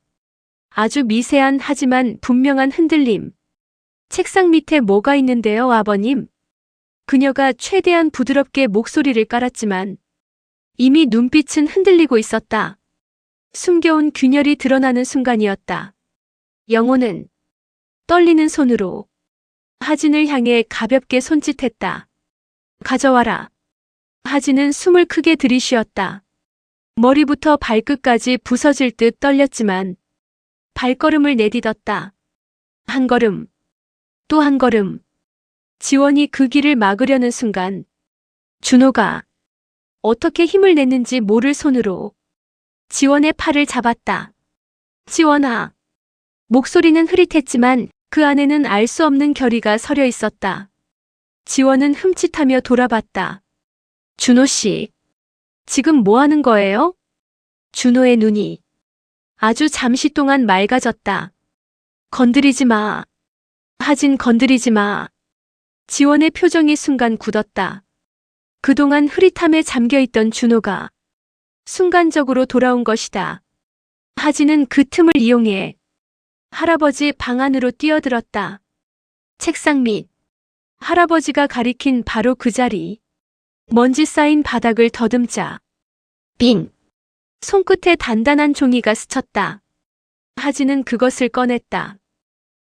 아주 미세한 하지만 분명한 흔들림. 책상 밑에 뭐가 있는데요, 아버님? 그녀가 최대한 부드럽게 목소리를 깔았지만 이미 눈빛은 흔들리고 있었다. 숨겨온 균열이 드러나는 순간이었다. 영호는 떨리는 손으로 하진을 향해 가볍게 손짓했다. 가져와라. 하진은 숨을 크게 들이쉬었다. 머리부터 발끝까지 부서질 듯 떨렸지만 발걸음을 내딛었다. 한 걸음, 또 한 걸음. 지원이 그 길을 막으려는 순간 준호가 어떻게 힘을 냈는지 모를 손으로 지원의 팔을 잡았다. 지원아. 목소리는 흐릿했지만 그 안에는 알 수 없는 결의가 서려 있었다. 지원은 흠칫하며 돌아봤다. 준호 씨, 지금 뭐 하는 거예요? 준호의 눈이 아주 잠시 동안 맑아졌다. 건드리지 마. 하진 건드리지 마. 지원의 표정이 순간 굳었다. 그동안 흐릿함에 잠겨있던 준호가 순간적으로 돌아온 것이다. 하진은 그 틈을 이용해 할아버지 방 안으로 뛰어들었다. 책상 밑 할아버지가 가리킨 바로 그 자리. 먼지 쌓인 바닥을 더듬자 빙! 손끝에 단단한 종이가 스쳤다. 하진은 그것을 꺼냈다.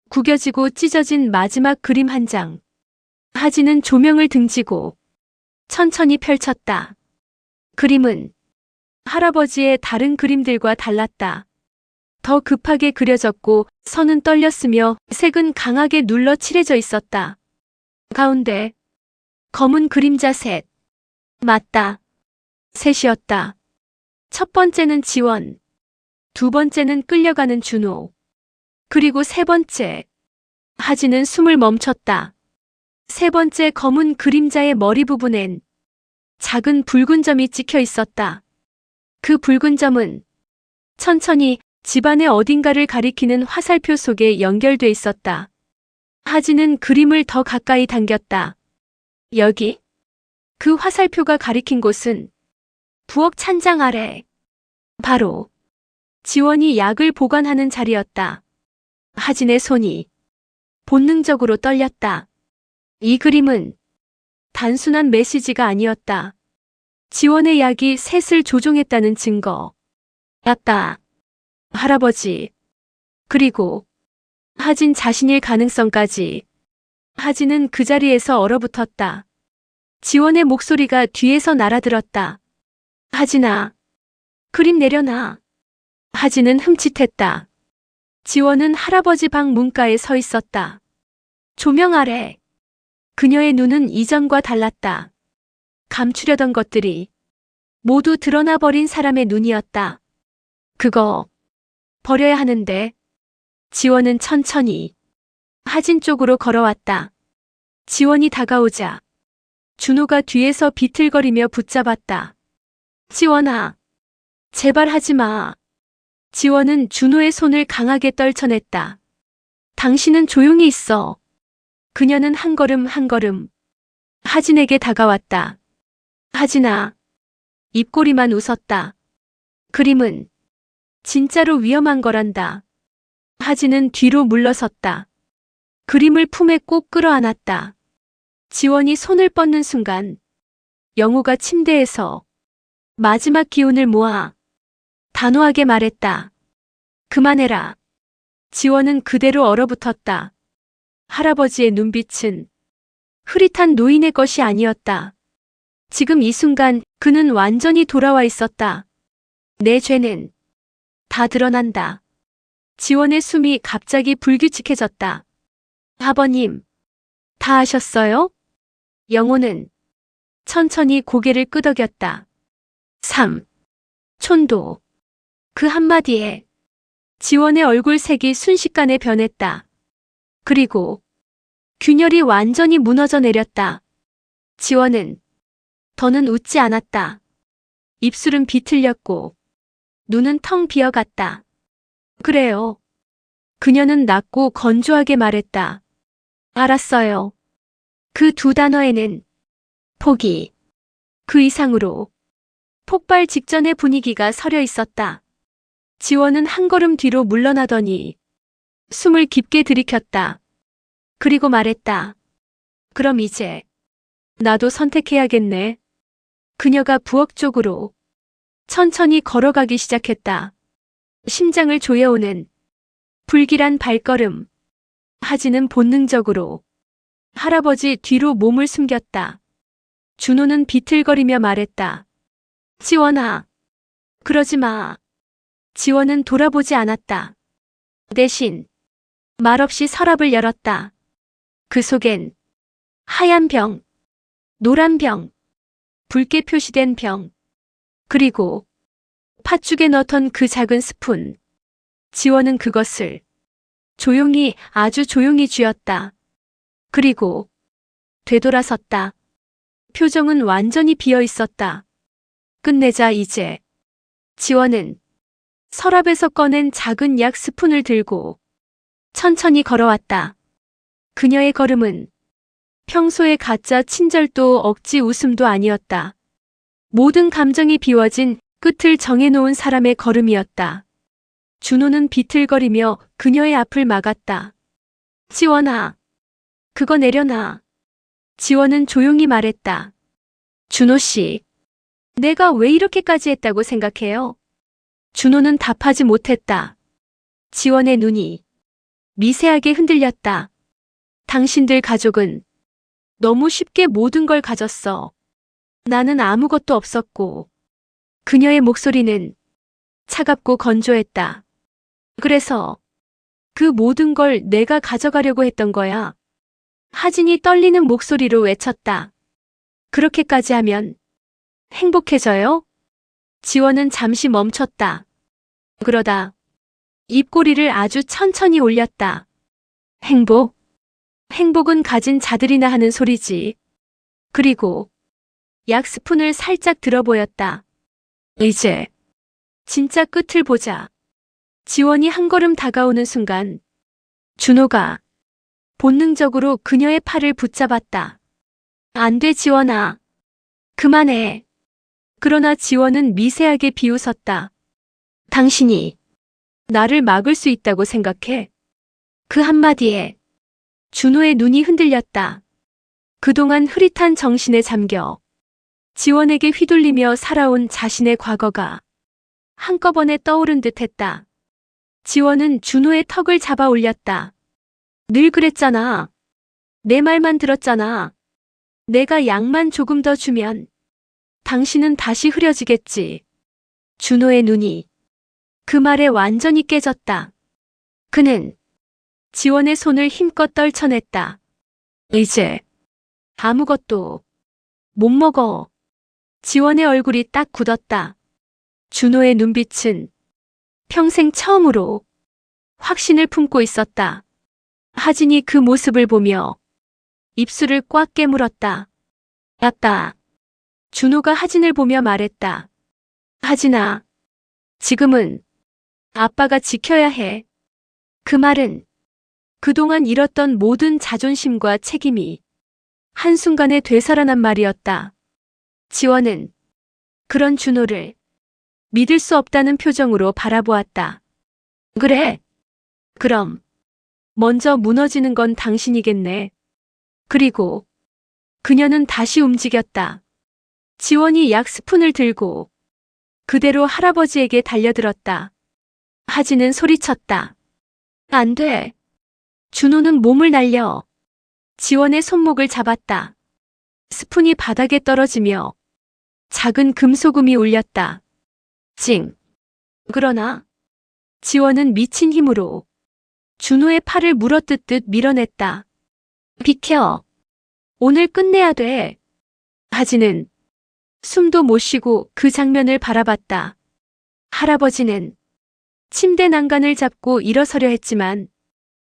구겨지고 찢어진 마지막 그림 한 장. 하진은 조명을 등지고 천천히 펼쳤다. 그림은 할아버지의 다른 그림들과 달랐다. 더 급하게 그려졌고 선은 떨렸으며 색은 강하게 눌러 칠해져 있었다. 가운데 검은 그림자 셋. 맞다. 셋이었다. 첫 번째는 지원. 두 번째는 끌려가는 준호. 그리고 세 번째. 하진은 숨을 멈췄다. 세 번째 검은 그림자의 머리 부분엔 작은 붉은 점이 찍혀 있었다. 그 붉은 점은 천천히 집안의 어딘가를 가리키는 화살표 속에 연결돼 있었다. 하진은 그림을 더 가까이 당겼다. 여기? 그 화살표가 가리킨 곳은 부엌 찬장 아래. 바로 지원이 약을 보관하는 자리였다. 하진의 손이 본능적으로 떨렸다. 이 그림은 단순한 메시지가 아니었다. 지원의 약이 셋을 조종했다는 증거였다. 할아버지. 그리고 하진 자신일 가능성까지. 하진은 그 자리에서 얼어붙었다. 지원의 목소리가 뒤에서 날아들었다. 하진아. 그림 내려놔. 하진은 흠칫했다. 지원은 할아버지 방 문가에 서 있었다. 조명 아래. 그녀의 눈은 이전과 달랐다. 감추려던 것들이 모두 드러나 버린 사람의 눈이었다. 그거 버려야 하는데. 지원은 천천히 하진 쪽으로 걸어왔다. 지원이 다가오자 준호가 뒤에서 비틀거리며 붙잡았다. 지원아, 제발 하지 마. 지원은 준호의 손을 강하게 떨쳐냈다. 당신은 조용히 있어. 그녀는 한 걸음 한 걸음 하진에게 다가왔다. 하진아. 입꼬리만 웃었다. 그림은 진짜로 위험한 거란다. 하진은 뒤로 물러섰다. 그림을 품에 꼭 끌어안았다. 지원이 손을 뻗는 순간 영호가 침대에서 마지막 기운을 모아 단호하게 말했다. 그만해라. 지원은 그대로 얼어붙었다. 할아버지의 눈빛은 흐릿한 노인의 것이 아니었다. 지금 이 순간 그는 완전히 돌아와 있었다. 내 죄는 다 드러난다. 지원의 숨이 갑자기 불규칙해졌다. 아버님, 다 아셨어요? 영호는 천천히 고개를 끄덕였다. 3. 촌도. 그 한마디에 지원의 얼굴 색이 순식간에 변했다. 그리고 균열이 완전히 무너져 내렸다. 지원은 더는 웃지 않았다. 입술은 비틀렸고 눈은 텅 비어갔다. 그래요. 그녀는 낮고 건조하게 말했다. 알았어요. 그 두 단어에는 포기, 그 이상으로 폭발 직전의 분위기가 서려 있었다. 지원은 한 걸음 뒤로 물러나더니 숨을 깊게 들이켰다. 그리고 말했다. 그럼 이제 나도 선택해야겠네. 그녀가 부엌 쪽으로 천천히 걸어가기 시작했다. 심장을 조여오는 불길한 발걸음. 하진은 본능적으로 할아버지 뒤로 몸을 숨겼다. 준호는 비틀거리며 말했다. 지원아, 그러지 마. 지원은 돌아보지 않았다. 대신 말없이 서랍을 열었다. 그 속엔 하얀 병, 노란 병, 붉게 표시된 병, 그리고 팥죽에 넣던 그 작은 스푼. 지원은 그것을 조용히, 아주 조용히 쥐었다. 그리고 되돌아섰다. 표정은 완전히 비어 있었다. 끝내자 이제. 지원은 서랍에서 꺼낸 작은 약 스푼을 들고 천천히 걸어왔다. 그녀의 걸음은 평소의 가짜 친절도 억지 웃음도 아니었다. 모든 감정이 비워진 끝을 정해놓은 사람의 걸음이었다. 준호는 비틀거리며 그녀의 앞을 막았다. 지원아, 그거 내려놔. 지원은 조용히 말했다. 준호 씨, 내가 왜 이렇게까지 했다고 생각해요? 준호는 답하지 못했다. 지원의 눈이 미세하게 흔들렸다. 당신들 가족은 너무 쉽게 모든 걸 가졌어. 나는 아무것도 없었고. 그녀의 목소리는 차갑고 건조했다. 그래서 그 모든 걸 내가 가져가려고 했던 거야. 하진이 떨리는 목소리로 외쳤다. 그렇게까지 하면 행복해져요? 지원은 잠시 멈췄다. 그러다 입꼬리를 아주 천천히 올렸다. 행복? 행복은 가진 자들이나 하는 소리지. 그리고 약 스푼을 살짝 들어보였다. 이제 진짜 끝을 보자. 지원이 한 걸음 다가오는 순간 준호가 본능적으로 그녀의 팔을 붙잡았다. 안 돼, 지원아. 그만해. 그러나 지원은 미세하게 비웃었다. 당신이 나를 막을 수 있다고 생각해? 그 한마디에 준호의 눈이 흔들렸다. 그동안 흐릿한 정신에 잠겨 지원에게 휘둘리며 살아온 자신의 과거가 한꺼번에 떠오른 듯 했다. 지원은 준호의 턱을 잡아 올렸다. 늘 그랬잖아. 내 말만 들었잖아. 내가 약만 조금 더 주면 당신은 다시 흐려지겠지. 준호의 눈이 그 말에 완전히 깨졌다. 그는 지원의 손을 힘껏 떨쳐냈다. 이제 아무것도 못 먹어. 지원의 얼굴이 딱 굳었다. 준호의 눈빛은 평생 처음으로 확신을 품고 있었다. 하진이 그 모습을 보며 입술을 꽉 깨물었다. 아빠. 준호가 하진을 보며 말했다. 하진아, 지금은 아빠가 지켜야 해. 그 말은 그동안 잃었던 모든 자존심과 책임이 한순간에 되살아난 말이었다. 지원은 그런 준호를 믿을 수 없다는 표정으로 바라보았다. 그래. 그럼 먼저 무너지는 건 당신이겠네. 그리고 그녀는 다시 움직였다. 지원이 약 스푼을 들고 그대로 할아버지에게 달려들었다. 하진은 소리쳤다. 안 돼. 준호는 몸을 날려 지원의 손목을 잡았다. 스푼이 바닥에 떨어지며 작은 금소금이 울렸다. 찡. 그러나 지원은 미친 힘으로 준호의 팔을 물어뜯듯 밀어냈다. 비켜. 오늘 끝내야 돼. 하진은 숨도 못 쉬고 그 장면을 바라봤다. 할아버지는 침대 난간을 잡고 일어서려 했지만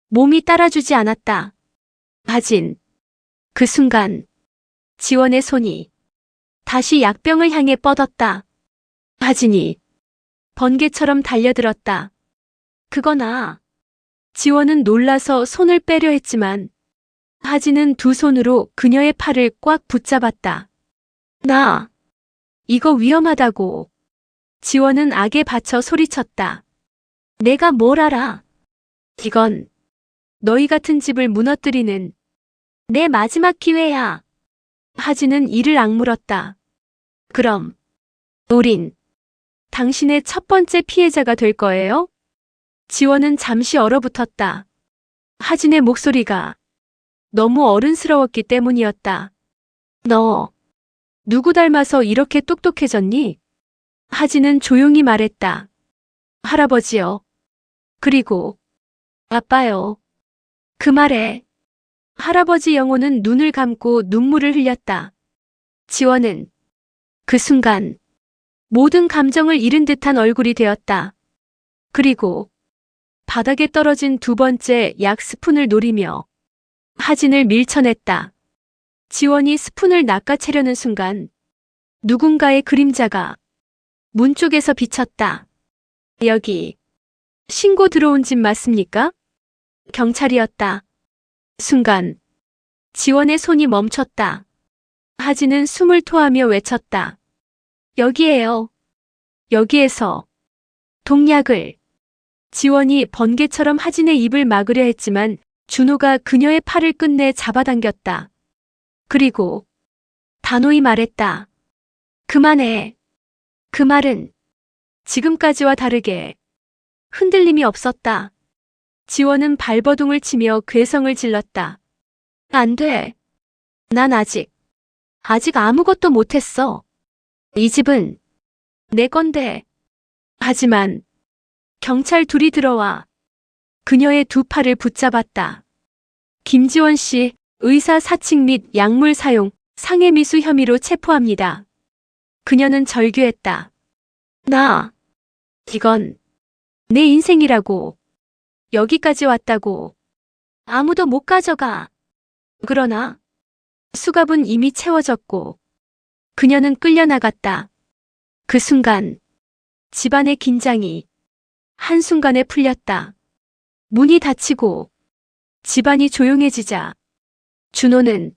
몸이 따라주지 않았다. 하진. 그 순간 지원의 손이 다시 약병을 향해 뻗었다. 하진이 번개처럼 달려들었다. 그거나. 지원은 놀라서 손을 빼려 했지만 하진은 두 손으로 그녀의 팔을 꽉 붙잡았다. 나. 이거 위험하다고. 지원은 악에 받쳐 소리쳤다. 내가 뭘 알아. 이건 너희 같은 집을 무너뜨리는 내 마지막 기회야. 하진은 이를 악물었다. 그럼 우린 당신의 첫 번째 피해자가 될 거예요? 지원은 잠시 얼어붙었다. 하진의 목소리가 너무 어른스러웠기 때문이었다. 너 누구 닮아서 이렇게 똑똑해졌니? 하진은 조용히 말했다. 할아버지요. 그리고 아빠요. 그 말에 할아버지 영호는 눈을 감고 눈물을 흘렸다. 지원은 그 순간 모든 감정을 잃은 듯한 얼굴이 되었다. 그리고 바닥에 떨어진 두 번째 약 스푼을 노리며 하진을 밀쳐냈다. 지원이 스푼을 낚아채려는 순간 누군가의 그림자가 문 쪽에서 비쳤다. 여기 신고 들어온 집 맞습니까? 경찰이었다. 순간 지원의 손이 멈췄다. 하진은 숨을 토하며 외쳤다. 여기에요. 여기에서 독약을. 지원이 번개처럼 하진의 입을 막으려 했지만 준호가 그녀의 팔을 끝내 잡아당겼다. 그리고 단호히 말했다. 그만해. 그 말은 지금까지와 다르게 흔들림이 없었다. 지원은 발버둥을 치며 괴성을 질렀다. 안 돼. 난 아직 아무것도 못했어. 이 집은 내 건데. 하지만 경찰 둘이 들어와 그녀의 두 팔을 붙잡았다. 김지원 씨, 의사 사칭 및 약물 사용, 상해미수 혐의로 체포합니다. 그녀는 절규했다. 이건 내 인생이라고. 여기까지 왔다고. 아무도 못 가져가. 그러나 수갑은 이미 채워졌고 그녀는 끌려나갔다. 그 순간 집안의 긴장이 한순간에 풀렸다. 문이 닫히고 집안이 조용해지자 준호는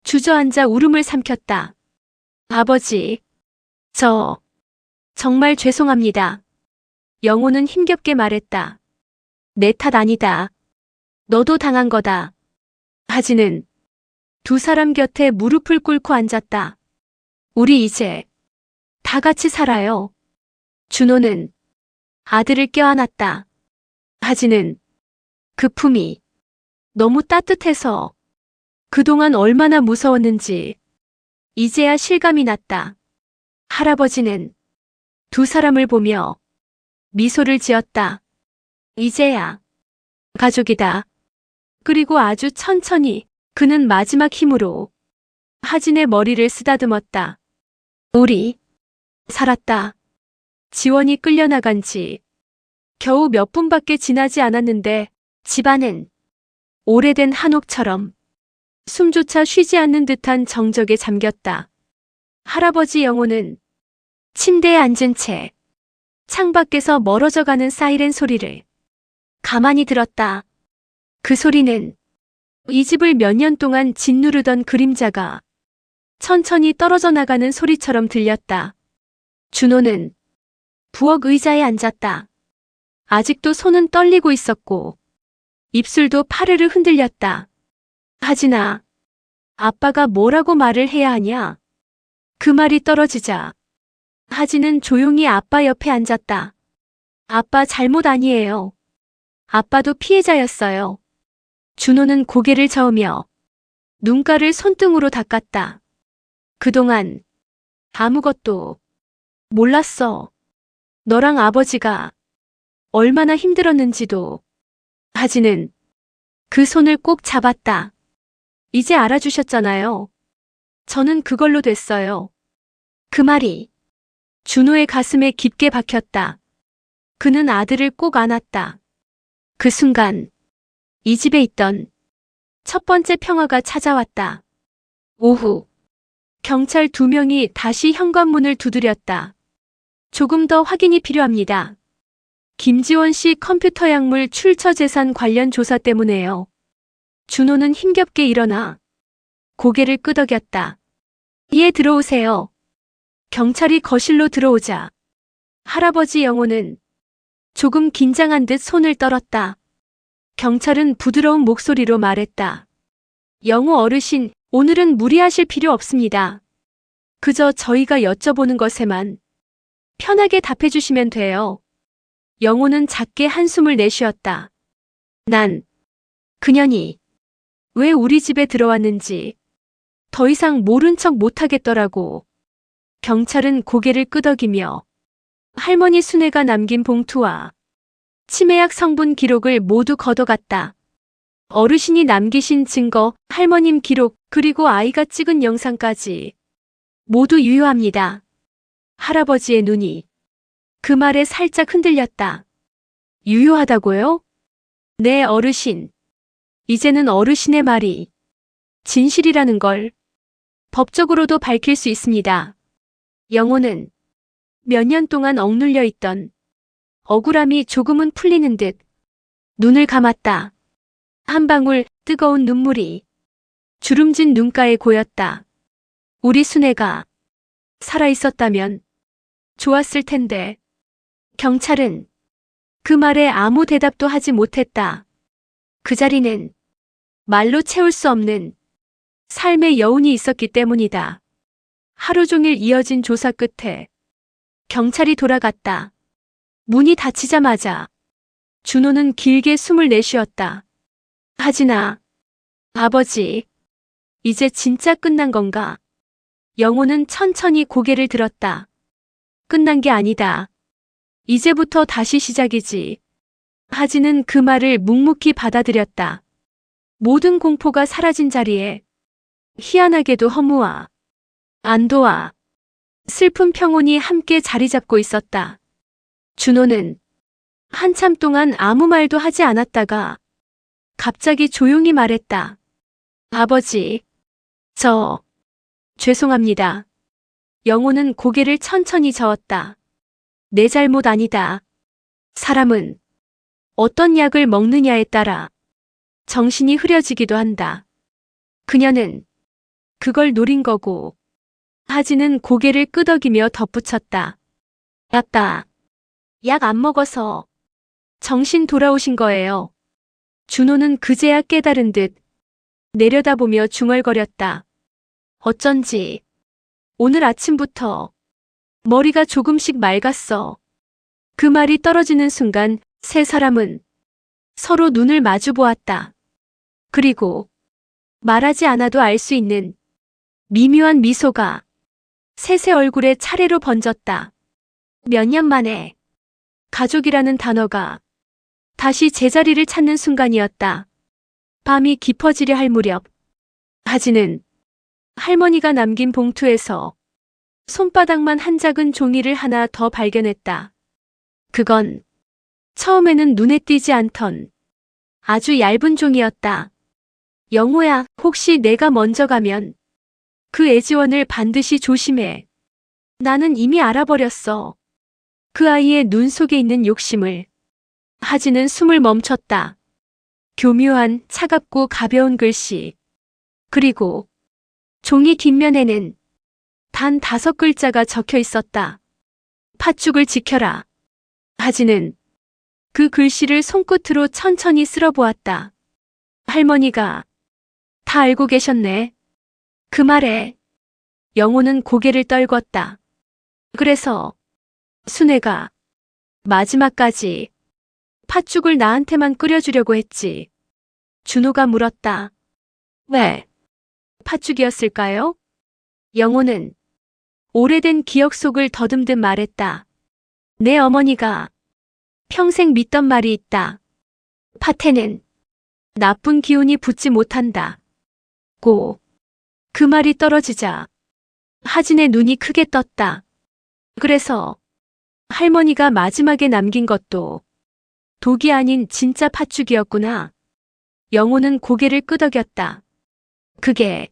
주저앉아 울음을 삼켰다. 아버지, 정말 죄송합니다. 영호는 힘겹게 말했다. 내 탓 아니다. 너도 당한 거다. 하지는 두 사람 곁에 무릎을 꿇고 앉았다. 우리 이제 다 같이 살아요. 준호는 아들을 껴안았다. 하지는 그 품이 너무 따뜻해서 그동안 얼마나 무서웠는지 이제야 실감이 났다. 할아버지는 두 사람을 보며 미소를 지었다. 이제야 가족이다. 그리고 아주 천천히 그는 마지막 힘으로 하진의 머리를 쓰다듬었다. 우리 살았다. 지원이 끌려나간 지 겨우 몇 분밖에 지나지 않았는데 집안은 오래된 한옥처럼 숨조차 쉬지 않는 듯한 정적에 잠겼다. 할아버지 영호는 침대에 앉은 채 창밖에서 멀어져가는 사이렌 소리를 가만히 들었다. 그 소리는 이 집을 몇 년 동안 짓누르던 그림자가 천천히 떨어져 나가는 소리처럼 들렸다. 준호는 부엌 의자에 앉았다. 아직도 손은 떨리고 있었고 입술도 파르르 흔들렸다. 하진아, 아빠가 뭐라고 말을 해야 하냐? 그 말이 떨어지자 하진은 조용히 아빠 옆에 앉았다. 아빠 잘못 아니에요. 아빠도 피해자였어요. 준호는 고개를 저으며 눈가를 손등으로 닦았다. 그동안 아무것도 몰랐어. 너랑 아버지가 얼마나 힘들었는지도. 하진은 그 손을 꼭 잡았다. 이제 알아주셨잖아요. 저는 그걸로 됐어요. 그 말이 준호의 가슴에 깊게 박혔다. 그는 아들을 꼭 안았다. 그 순간 이 집에 있던 첫 번째 평화가 찾아왔다. 오후 경찰 2명이 다시 현관문을 두드렸다. 조금 더 확인이 필요합니다. 김지원 씨 컴퓨터 약물 출처 재산 관련 조사 때문에요. 준호는 힘겹게 일어나 고개를 끄덕였다. 예, 들어오세요. 경찰이 거실로 들어오자 할아버지 영호는 조금 긴장한 듯 손을 떨었다. 경찰은 부드러운 목소리로 말했다. 영호 어르신, 오늘은 무리하실 필요 없습니다. 그저 저희가 여쭤보는 것에만 편하게 답해주시면 돼요. 영호는 작게 한숨을 내쉬었다. 난 그년이 왜 우리 집에 들어왔는지 더 이상 모른 척 못하겠더라고. 경찰은 고개를 끄덕이며 할머니 순애가 남긴 봉투와 치매약 성분 기록을 모두 걷어갔다. 어르신이 남기신 증거, 할머님 기록, 그리고 아이가 찍은 영상까지 모두 유효합니다. 할아버지의 눈이 그 말에 살짝 흔들렸다. 유효하다고요? 네, 어르신. 이제는 어르신의 말이 진실이라는 걸 법적으로도 밝힐 수 있습니다. 영호는 몇 년 동안 억눌려 있던 억울함이 조금은 풀리는 듯 눈을 감았다. 한 방울 뜨거운 눈물이 주름진 눈가에 고였다. 우리 순애가 살아있었다면 좋았을 텐데. 경찰은 그 말에 아무 대답도 하지 못했다. 그 자리는 말로 채울 수 없는 삶의 여운이 있었기 때문이다. 하루 종일 이어진 조사 끝에 경찰이 돌아갔다. 문이 닫히자마자 준호는 길게 숨을 내쉬었다. 하진아, 아버지, 이제 진짜 끝난 건가? 영호는 천천히 고개를 들었다. 끝난 게 아니다. 이제부터 다시 시작이지. 하진은 그 말을 묵묵히 받아들였다. 모든 공포가 사라진 자리에 희한하게도 허무와 안도와 슬픈 평온이 함께 자리 잡고 있었다. 준호는 한참 동안 아무 말도 하지 않았다가 갑자기 조용히 말했다. 아버지, 죄송합니다. 영호는 고개를 천천히 저었다. 내 잘못 아니다. 사람은 어떤 약을 먹느냐에 따라 정신이 흐려지기도 한다. 그녀는 그걸 노린 거고, 하진은 고개를 끄덕이며 덧붙였다. 아빠, 약 안 먹어서 정신 돌아오신 거예요. 준호는 그제야 깨달은 듯 내려다보며 중얼거렸다. 어쩐지 오늘 아침부터 머리가 조금씩 맑았어. 그 말이 떨어지는 순간 세 사람은 서로 눈을 마주 보았다. 그리고 말하지 않아도 알 수 있는 미묘한 미소가 셋의 얼굴에 차례로 번졌다. 몇 년 만에 가족이라는 단어가 다시 제자리를 찾는 순간이었다. 밤이 깊어지려 할 무렵, 하진은 할머니가 남긴 봉투에서 손바닥만 한 작은 종이를 하나 더 발견했다. 그건 처음에는 눈에 띄지 않던 아주 얇은 종이였다. 영호야, 혹시 내가 먼저 가면 그 애지원을 반드시 조심해. 나는 이미 알아버렸어. 그 아이의 눈 속에 있는 욕심을. 하진은 숨을 멈췄다. 교묘한 차갑고 가벼운 글씨. 그리고 종이 뒷면에는 단 5글자가 적혀 있었다. 팥죽을 지켜라. 하진은 그 글씨를 손끝으로 천천히 쓸어보았다. 할머니가 다 알고 계셨네. 그 말에 영호는 고개를 떨궜다. 그래서 순애가 마지막까지 팥죽을 나한테만 끓여주려고 했지. 준호가 물었다. 왜? 팥죽이었을까요? 영호는 오래된 기억 속을 더듬듯 말했다. 내 어머니가 평생 믿던 말이 있다. 팥에는 나쁜 기운이 붙지 못한다. 그 말이 떨어지자 하진의 눈이 크게 떴다. 그래서 할머니가 마지막에 남긴 것도 독이 아닌 진짜 팥죽이었구나. 영호는 고개를 끄덕였다. 그게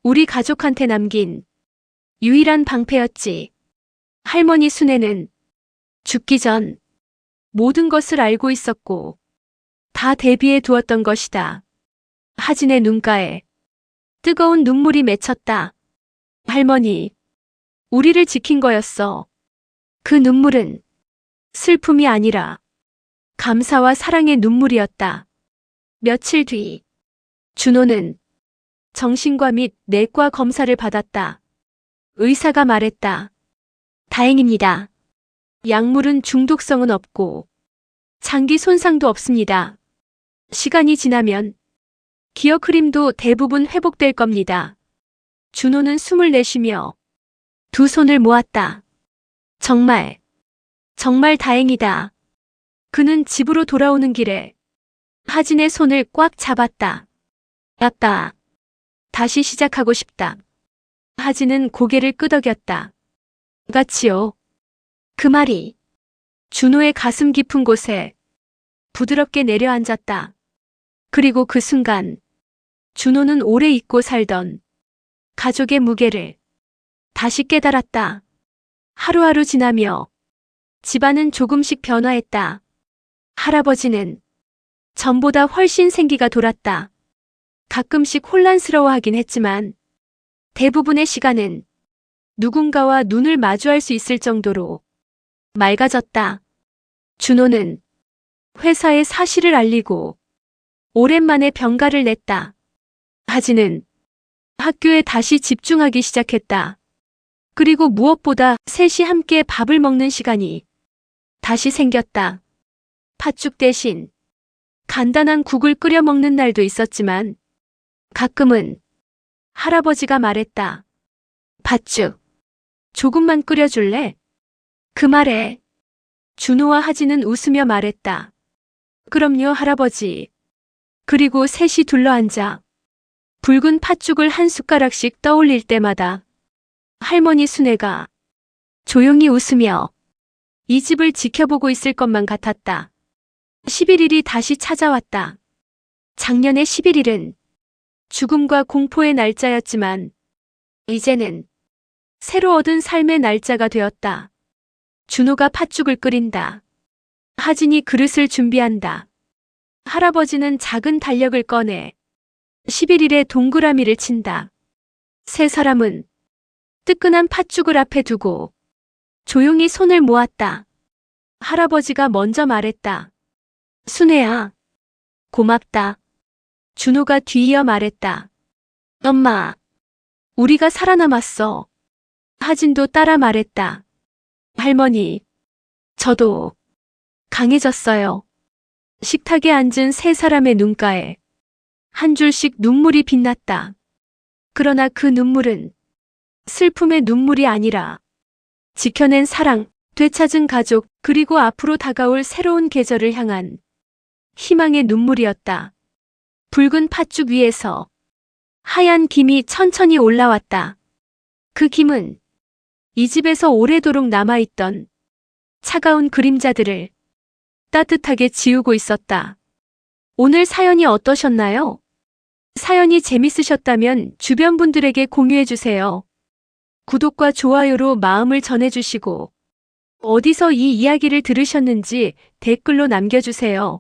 우리 가족한테 남긴 유일한 방패였지. 할머니 순애는 죽기 전 모든 것을 알고 있었고 다 대비해 두었던 것이다. 하진의 눈가에 뜨거운 눈물이 맺혔다. 할머니, 우리를 지킨 거였어. 그 눈물은 슬픔이 아니라 감사와 사랑의 눈물이었다. 며칠 뒤, 준호는 정신과 및 내과 검사를 받았다. 의사가 말했다. 다행입니다. 약물은 중독성은 없고 장기 손상도 없습니다. 시간이 지나면 기억 흐림도 대부분 회복될 겁니다. 준호는 숨을 내쉬며 두 손을 모았다. 정말 다행이다. 그는 집으로 돌아오는 길에 하진의 손을 꽉 잡았다. 아빠, 다시 시작하고 싶다. 하진은 고개를 끄덕였다. 같이요. 그 말이 준호의 가슴 깊은 곳에 부드럽게 내려앉았다. 그리고 그 순간 준호는 오래 잊고 살던 가족의 무게를 다시 깨달았다. 하루하루 지나며 집안은 조금씩 변화했다. 할아버지는 전보다 훨씬 생기가 돌았다. 가끔씩 혼란스러워하긴 했지만 대부분의 시간은 누군가와 눈을 마주할 수 있을 정도로 맑아졌다. 준호는 회사에 사실을 알리고 오랜만에 병가를 냈다. 하진은 학교에 다시 집중하기 시작했다. 그리고 무엇보다 셋이 함께 밥을 먹는 시간이 다시 생겼다. 팥죽 대신 간단한 국을 끓여 먹는 날도 있었지만 가끔은 할아버지가 말했다. 팥죽 조금만 끓여줄래? 그 말에 준호와 하진은 웃으며 말했다. 그럼요, 할아버지. 그리고 셋이 둘러앉아 붉은 팥죽을 한 숟가락씩 떠올릴 때마다 할머니 순애가 조용히 웃으며 이 집을 지켜보고 있을 것만 같았다. 11일이 다시 찾아왔다. 작년의 11일은 죽음과 공포의 날짜였지만 이제는 새로 얻은 삶의 날짜가 되었다. 준호가 팥죽을 끓인다. 하진이 그릇을 준비한다. 할아버지는 작은 달력을 꺼내 11일에 동그라미를 친다. 세 사람은 뜨끈한 팥죽을 앞에 두고 조용히 손을 모았다. 할아버지가 먼저 말했다. 순애야, 고맙다. 준호가 뒤이어 말했다. 엄마, 우리가 살아남았어. 하진도 따라 말했다. 할머니, 저도 강해졌어요. 식탁에 앉은 세 사람의 눈가에 한 줄씩 눈물이 빛났다. 그러나 그 눈물은 슬픔의 눈물이 아니라 지켜낸 사랑, 되찾은 가족, 그리고 앞으로 다가올 새로운 계절을 향한 희망의 눈물이었다. 붉은 팥죽 위에서 하얀 김이 천천히 올라왔다. 그 김은 이 집에서 오래도록 남아있던 차가운 그림자들을 따뜻하게 지우고 있었다. 오늘 사연이 어떠셨나요? 사연이 재밌으셨다면 주변 분들에게 공유해주세요. 구독과 좋아요로 마음을 전해주시고 어디서 이 이야기를 들으셨는지 댓글로 남겨주세요.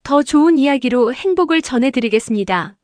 더 좋은 이야기로 행복을 전해드리겠습니다.